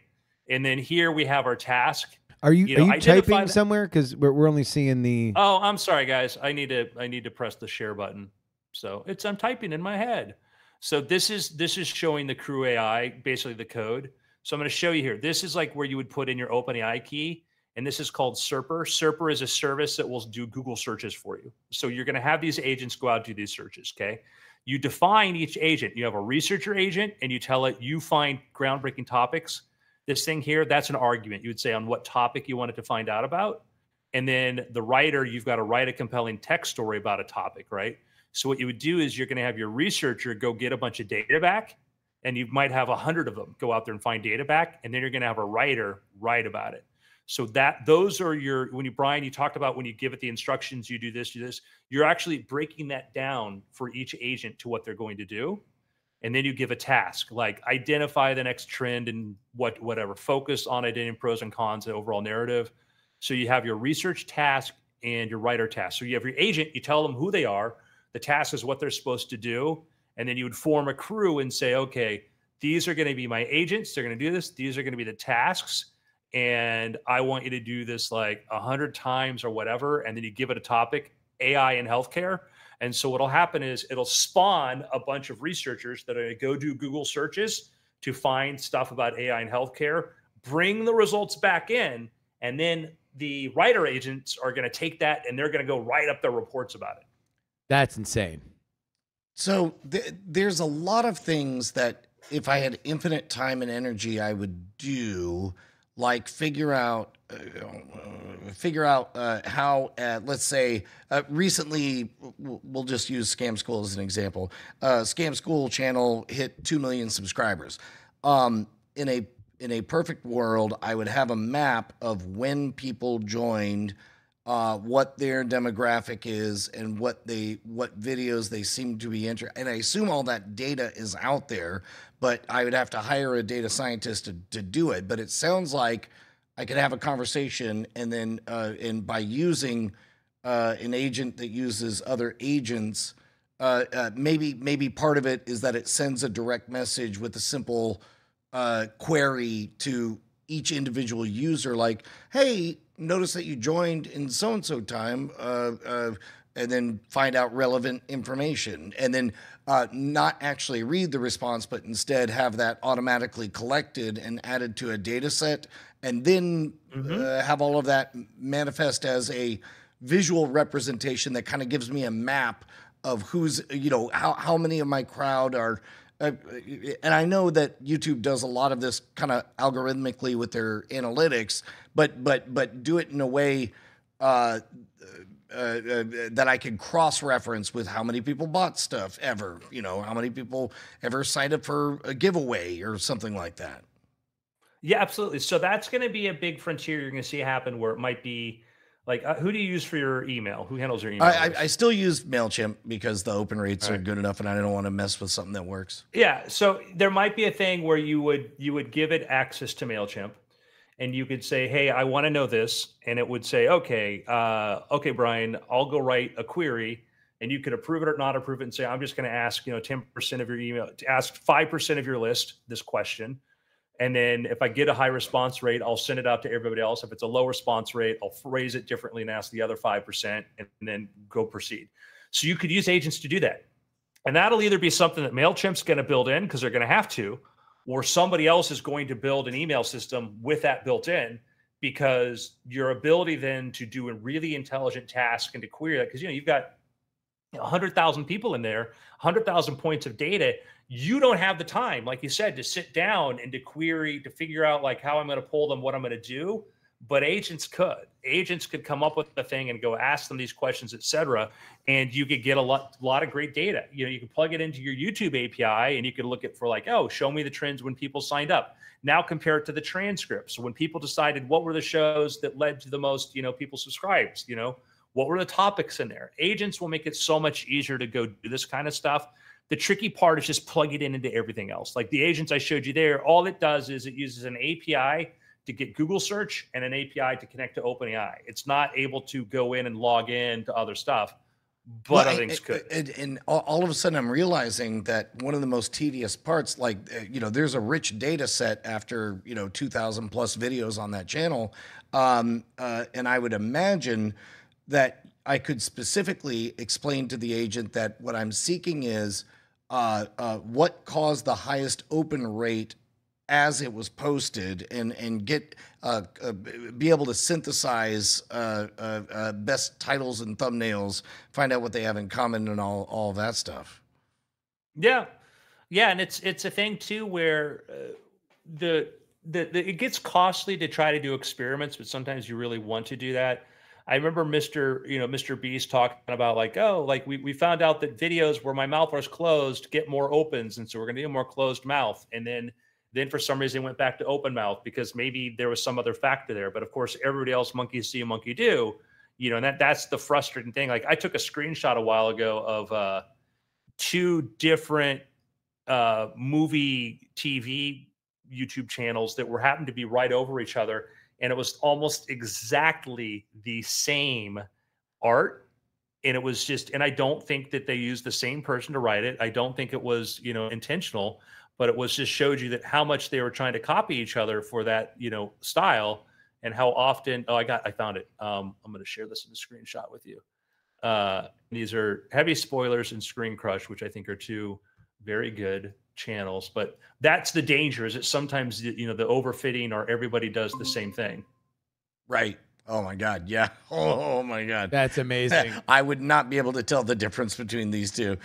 And then here we have our task. Are you identify typing somewhere? Because we're only seeing the. Oh, I'm sorry, guys. I need to press the share button. So I'm typing in my head. So this is showing the Crew AI, basically the code. So I'm going to show you here. This is like where you would put in your OpenAI key, and this is called Serper. Serper is a service that will do Google searches for you. So you're going to have these agents go out and do these searches. Okay. You define each agent. You have a researcher agent, and you tell it you find groundbreaking topics. This thing here, that's an argument. You would say on what topic you wanted to find out about. And then the writer, you've got to write a compelling text story about a topic, right? So what you would do is you're going to have your researcher go get a bunch of data back, and you might have 100 of them go out there and find data back, and then you're going to have a writer write about it. So those are Brian, you talked about when you give it the instructions, you do this, you're actually breaking that down for each agent to what they're going to do. And then you give a task like identify the next trend and whatever, focus on identifying pros and cons, the overall narrative. So you have your research task and your writer task. So you have your agent, you tell them who they are. The task is what they're supposed to do. And then you would form a crew and say, okay, these are going to be my agents. They're going to do this. These are going to be the tasks. And I want you to do this like 100 times or whatever. And then you give it a topic, AI in healthcare. And so what'll happen is it'll spawn a bunch of researchers that are going to go do Google searches to find stuff about AI in healthcare, bring the results back in, and then the writer agents are going to take that and they're going to go write up their reports about it. That's insane. So there's a lot of things that if I had infinite time and energy, I would do, like figure out how, let's say, recently, we'll just use Scam School as an example. Scam School channel hit 2 million subscribers. In a perfect world, I would have a map of when people joined, what their demographic is, and what videos they seem to be interested. And I assume all that data is out there, but I would have to hire a data scientist to do it. But it sounds like I could have a conversation, and then and by using an agent that uses other agents, maybe part of it is that it sends a direct message with a simple query to each individual user, like, hey, notice that you joined in so-and-so time, and then find out relevant information, and then not actually read the response, but instead have that automatically collected and added to a data set, and then have all of that manifest as a visual representation that kind of gives me a map of who's, how many of my crowd are. And I know that YouTube does a lot of this kind of algorithmically with their analytics, but do it in a way that I can cross-reference with how many people bought stuff ever, how many people ever signed up for a giveaway or something like that. Yeah, absolutely. So that's going to be a big frontier you're going to see happen, where it might be like, who do you use for your email? Who handles your email? I still use MailChimp because the open rates are good enough, and I don't want to mess with something that works. Yeah. So there might be a thing where you would give it access to MailChimp, and you could say, hey, I want to know this. And it would say, okay, Brian, I'll go write a query, and you could approve it or not approve it and say, I'm just going to ask, 10% of your email, ask 5% of your list this question. And then if I get a high response rate, I'll send it out to everybody else. If it's a low response rate, I'll phrase it differently and ask the other 5% and then go proceed. So you could use agents to do that. And that'll either be something that MailChimp's going to build in because they're going to have to, or somebody else is going to build an email system with that built in, because your ability then to do a really intelligent task and to query that, because you've got 100,000 people in there, 100,000 points of data. You don't have the time, like you said, to sit down and to query, to figure out like how I'm going to pull them, what I'm going to do. But agents could come up with a thing and go ask them these questions, et cetera. And you could get a lot of great data. You can plug it into your YouTube API, and you could look at for like, oh, show me the trends when people signed up. Now compare it to the transcripts. So when people decided what were the shows that led to the most, people subscribed, what were the topics in there? Agents will make it so much easier to go do this kind of stuff. The tricky part is just plug it into everything else. Like the agents I showed you there, all it does is it uses an API to get Google search and an API to connect to OpenAI. It's not able to go in and log in to other stuff. but other things could. And all of a sudden, I'm realizing that one of the most tedious parts, like, there's a rich data set after, 2,000 plus videos on that channel. And I would imagine that I could specifically explain to the agent that what I'm seeking is what caused the highest open rate as it was posted, and get be able to synthesize best titles and thumbnails, find out what they have in common, and all of that stuff. Yeah, and it's a thing too where it gets costly to try to do experiments, but sometimes you really want to do that. I remember Mr. Beast talking about like, we found out that videos where my mouth was closed get more opens, and so we're going to do more closed mouth, and then for some reason went back to open mouth because maybe there was some other factor there. But of course, everybody else, monkey see, monkey do, and that's the frustrating thing. Like, I took a screenshot a while ago of 2 different movie TV YouTube channels that happened to be right over each other. And it was almost exactly the same art. And it was and I don't think that they used the same person to write it. I don't think it was, intentional, but it was just showed you that how much they were trying to copy each other for that, style, and how often. Oh, I found it. I'm going to share this in a screenshot with you. These are Heavy Spoilers and Screen Crush, which I think are 2 very good channels. But that's the danger, is that sometimes, the overfitting, or everybody does the same thing. Right. Oh my God. Yeah. Oh my God. That's amazing. I would not be able to tell the difference between these 2.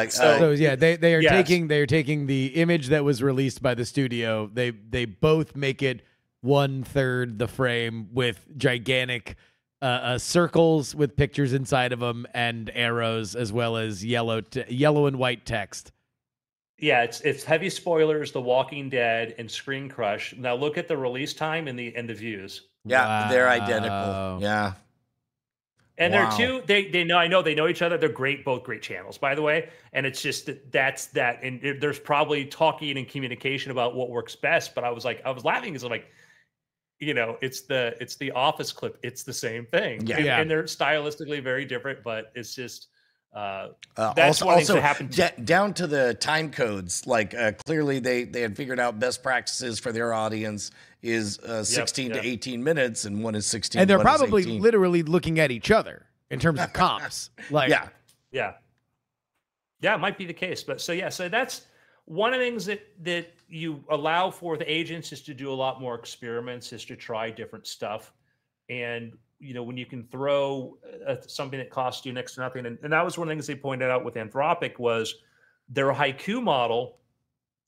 So yeah, they are taking the image that was released by the studio. They both make it 1/3 the frame with gigantic circles with pictures inside of them and arrows, as well as yellow and white text. Yeah, it's Heavy Spoilers, The Walking Dead, and Screen Crush. Now look at the release time and the views. Yeah, Wow. they're identical. Yeah. And Wow. they're 2, they know each other. They're both great channels, by the way. And it's just that's that. And there's probably talking and communication about what works best. But I was laughing because I'm like, it's the Office clip. It's the same thing. Yeah. And they're stylistically very different, but it's just that's one thing that happened. Down to the time codes. Like, clearly they had figured out best practices for their audience is 16 to 18 minutes, and one is 16. And they're one is probably 18. literally looking at each other in terms of comps. Like, Yeah, it might be the case. But so that's one of the things that you allow for the agents is to do a lot more experiments, is to try different stuff. And, when you can throw something that costs you next to nothing. And that was one of the things they pointed out with Anthropic was their Haiku model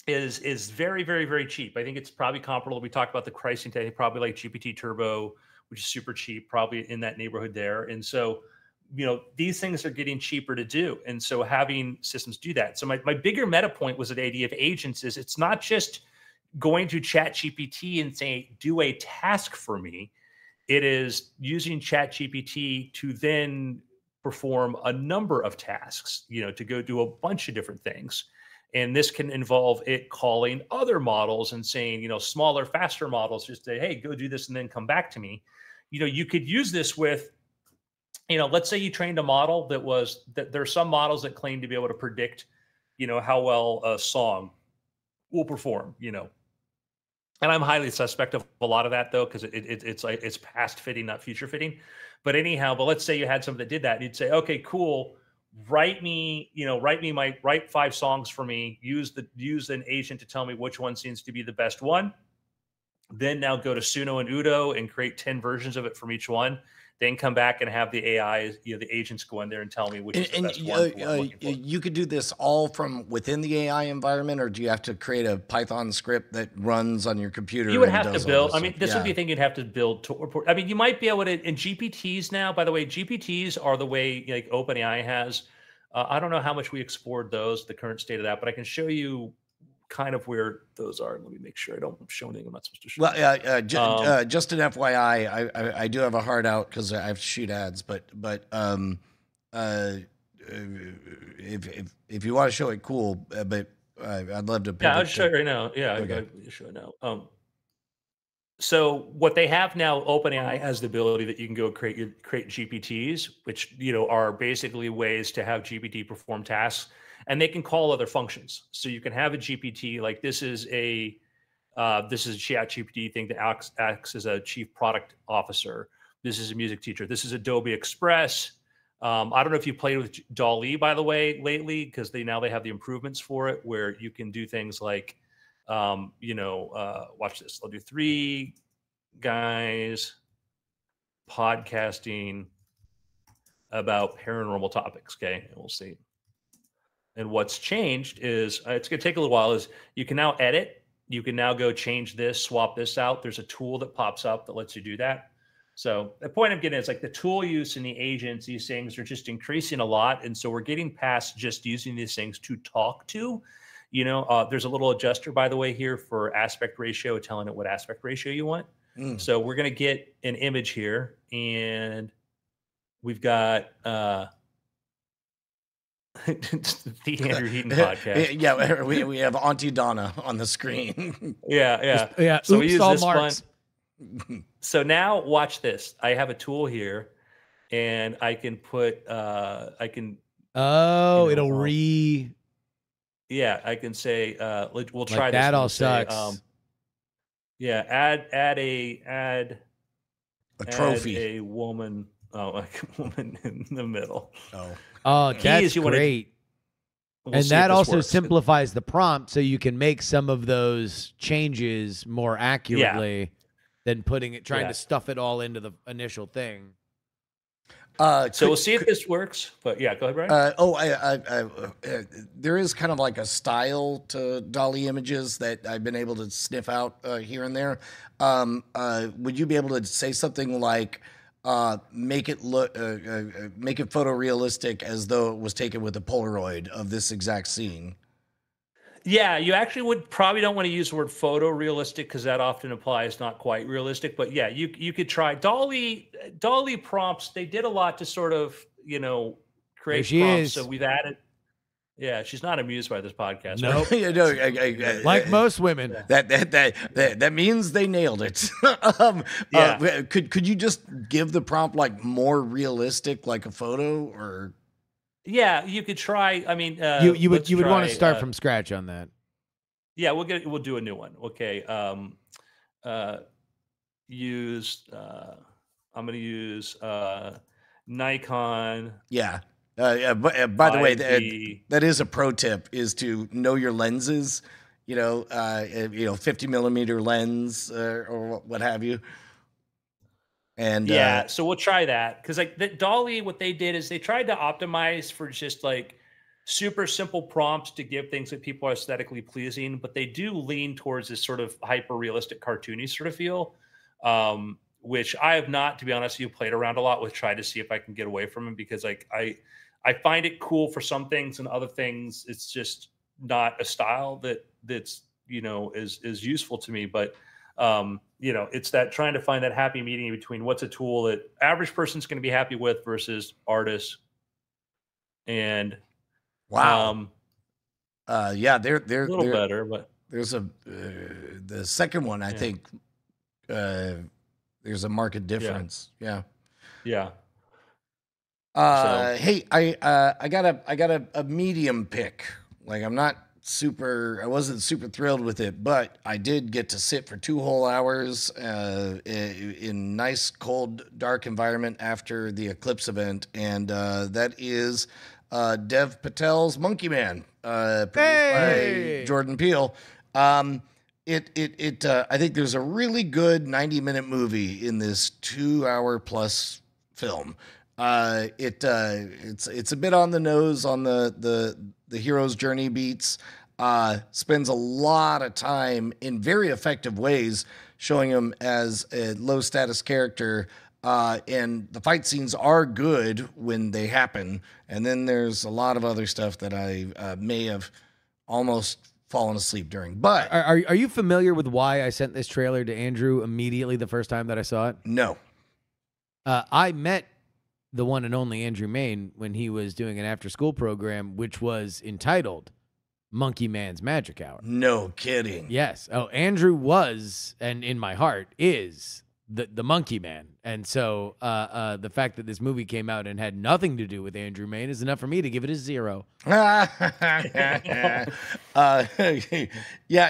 is very, very, very cheap. I think it's probably comparable. We talked about the pricing today, probably like GPT Turbo, which is super cheap, probably in that neighborhood there. And so, these things are getting cheaper to do. And so having systems do that. So my bigger meta point was the idea of agents is it's not just going to ChatGPT and say, do a task for me. It is using ChatGPT to then perform a number of tasks, to go do a bunch of different things. And this can involve it calling other models and saying, smaller, faster models, just say, hey, go do this and then come back to me. You could use this with, let's say you trained a model that there are some models that claim to be able to predict, how well a song will perform, And I'm highly suspect of a lot of that, though, because it's past fitting, not future fitting. But anyhow, let's say you had something that did that, and you'd say, okay, cool, write 5 songs for me. Use an agent to tell me which one seems to be the best one. Then now go to Suno and Udo and create 10 versions of it from each one. Then come back and have the AI, the agents go in there and tell me which is the best one. You could do this all from within the AI environment, or do you have to create a Python script that runs on your computer? You would have to build. This would be a thing you'd have to build. You might be able to. In GPTs now, by the way, GPTs are the way like OpenAI has. I don't know how much we explored those, the current state of that, but I can show you kind of where those are. Let me make sure I don't show anything I'm not supposed to show. Well, just an FYI, I do have a hard out because I have to shoot ads, but if you want to show it, cool. But I'd love to. Yeah, I'll show it right now. Yeah, Okay. I'll show it now. So what they have now, OpenAI has the ability that you can go create GPTs, which are basically ways to have GPT perform tasks, and they can call other functions. So you can have a GPT like this is a chat GPT thing that acts as a chief product officer. This is a music teacher. This is Adobe Express. I don't know if you played with DALL-E, by the way, lately, because they have the improvements for it where you can do things like, watch this. I'll do 3 guys podcasting about paranormal topics. Okay, and we'll see. And what's changed is it's going to take a little while. Is you can now edit. You can now go change this, swap this out. There's a tool that pops up that lets you do that. So the point I'm getting is like the tool use and the agents, these things are just increasing a lot. And so we're getting past just using these things to talk to. There's a little adjuster, by the way, here for aspect ratio, telling it what aspect ratio you want. So we're going to get an image here, and we've got the Andrew Heaton podcast. Yeah, we have Auntie Donna on the screen. Yeah. So we use this one. So now watch this. I have a tool here, and I can put it'll Yeah, I can say we'll try like this. That one. all Say, sucks. add a trophy. a woman. Oh, like a woman in the middle. Oh, that's great. We'll and see if that this also works. simplifies the prompt so you can make some of those changes more accurately than trying to stuff it all into the initial thing. So we'll see if this works. But yeah, go ahead, Brian. There is kind of like a style to DALL-E images that I've been able to sniff out here and there. Would you be able to say something like, make it photorealistic as though it was taken with a Polaroid of this exact scene? Yeah, you actually probably don't want to use the word photorealistic because that often implies not quite realistic. But yeah, you could try DALL-E prompts. They did a lot to sort of create prompts. So we've added. Yeah, she's not amused by this podcast. Nope. Right? Like most women. That means they nailed it. Could you just give the prompt like more realistic, like a photo, or? Yeah, you could try. I mean, you would want to start from scratch on that. Yeah, we'll do a new one. Okay. I'm going to use Nikon. Yeah. By the way, that is a pro tip: is to know your lenses. 50 millimeter lens or what have you. And so we'll try that because like DALL-E, what they did is they tried to optimize for just like super simple prompts to give things that people are aesthetically pleasing, but they do lean towards this sort of hyper realistic, cartoony sort of feel, which I have not, to be honest, played around a lot with, trying to see if I can get away from it because like I find it cool for some things and other things it's just not a style that's is useful to me, but. It's that trying to find that happy medium between what's a tool that average person's going to be happy with versus artists. And wow, they're a little better, but there's the second one. I think there's a market difference. Yeah. Hey, I got a medium pick. Like I wasn't super thrilled with it, but I did get to sit for 2 whole hours in nice, cold, dark environment after the Eclipse event, and that is Dev Patel's Monkey Man, produced by Jordan Peele. I think there's a really good 90-minute movie in this 2-hour plus film. It's a bit on the nose on the hero's journey beats, spends a lot of time in very effective ways showing him as a low status character, and the fight scenes are good when they happen. And then there's a lot of other stuff that I may have almost fallen asleep during. But are you familiar with why I sent this trailer to Andrew immediately the first time that I saw it? No. I met the one and only Andrew Main when he was doing an after-school program, which was entitled Monkey Man's Magic Hour. No kidding. Yes. Oh, Andrew was, and in my heart is the Monkey Man. And so the fact that this movie came out and had nothing to do with Andrew Main is enough for me to give it a 0. Yeah,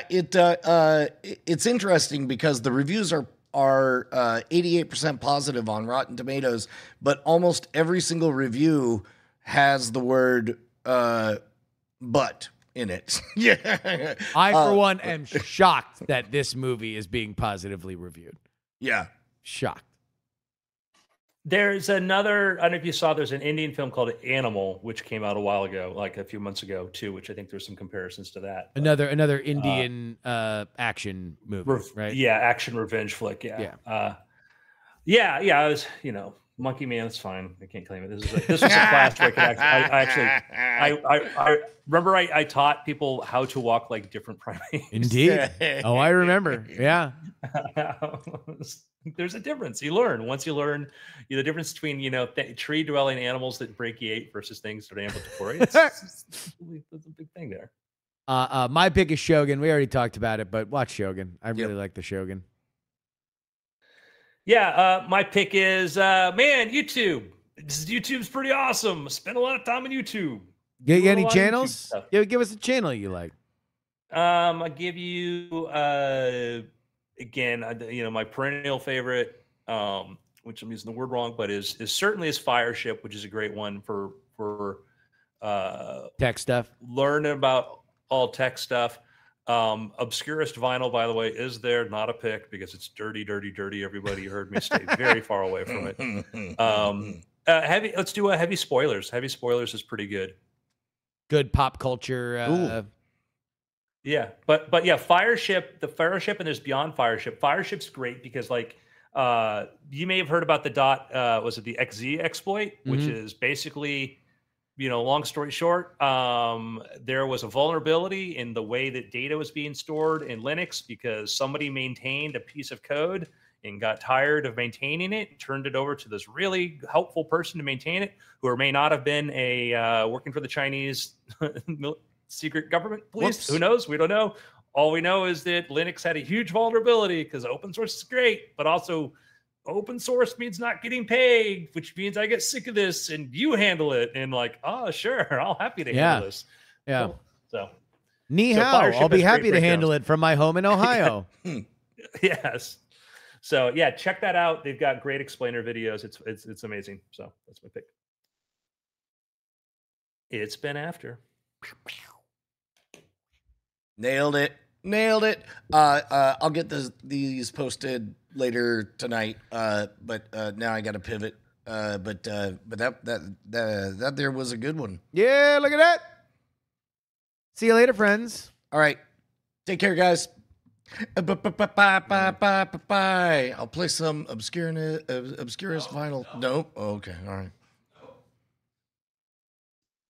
it's interesting because the reviews are 88% positive on Rotten Tomatoes, but almost every single review has the word "but" in it. Yeah, I for one am shocked that this movie is being positively reviewed. yeah. Shocked. There's another, I don't know if you saw, there's an Indian film called Animal, which came out a while ago, like a few months ago too, which I think there's some comparisons to that. Another Indian action movie, right? Yeah, action revenge flick. Yeah. Yeah. I was, Monkey Man. It's fine. I can't claim it. This was a class where I remember I taught people how to walk like different primates. Indeed. Oh, I remember. Yeah. There's a difference. You learn once you learn the difference between tree dwelling animals that brachiate versus things that are ambulatory. It's a big thing there. My pick is Shogun. We already talked about it, but watch Shogun. I really like the Shogun. Yeah, my pick is YouTube. YouTube's pretty awesome. I spend a lot of time on YouTube. You got any channels? Yeah, give us a channel you like. I'll give you again, my perennial favorite, which I'm using the word wrong, but is certainly Fireship, which is a great one for tech stuff. Learning about all tech stuff. Obscurest Vinyl, by the way, is there, not a pick because it's dirty. Everybody heard me stay very far away from it. Let's do a Heavy Spoilers. Heavy Spoilers is pretty good. Good pop culture. Yeah, but yeah, Fireship, and there's Beyond Fireship. Fireship's great because you may have heard about the was it the XZ exploit, which is basically, long story short, there was a vulnerability in the way that data was being stored in Linux because somebody maintained a piece of code and got tired of maintaining it and turned it over to this really helpful person to maintain it, who may not have been working for the Chinese secret government police. Whoops. Who knows? We don't know. All we know is that Linux had a huge vulnerability because open source is great, but also open source means not getting paid, which means I get sick of this and you handle it. And sure, I'll happy to handle this. Yeah. Cool. So Ni hao. I'll be happy to handle it from my home in Ohio. Yes. So yeah, check that out. They've got great explainer videos. It's amazing. So that's my pick. It's been after. Nailed it. I'll get these posted later tonight. But now I got to pivot. But that there was a good one. Yeah, look at that. See you later, friends. All right. Take care, guys. Bye. I'll play some obscurest vinyl. Nope. Okay. All right.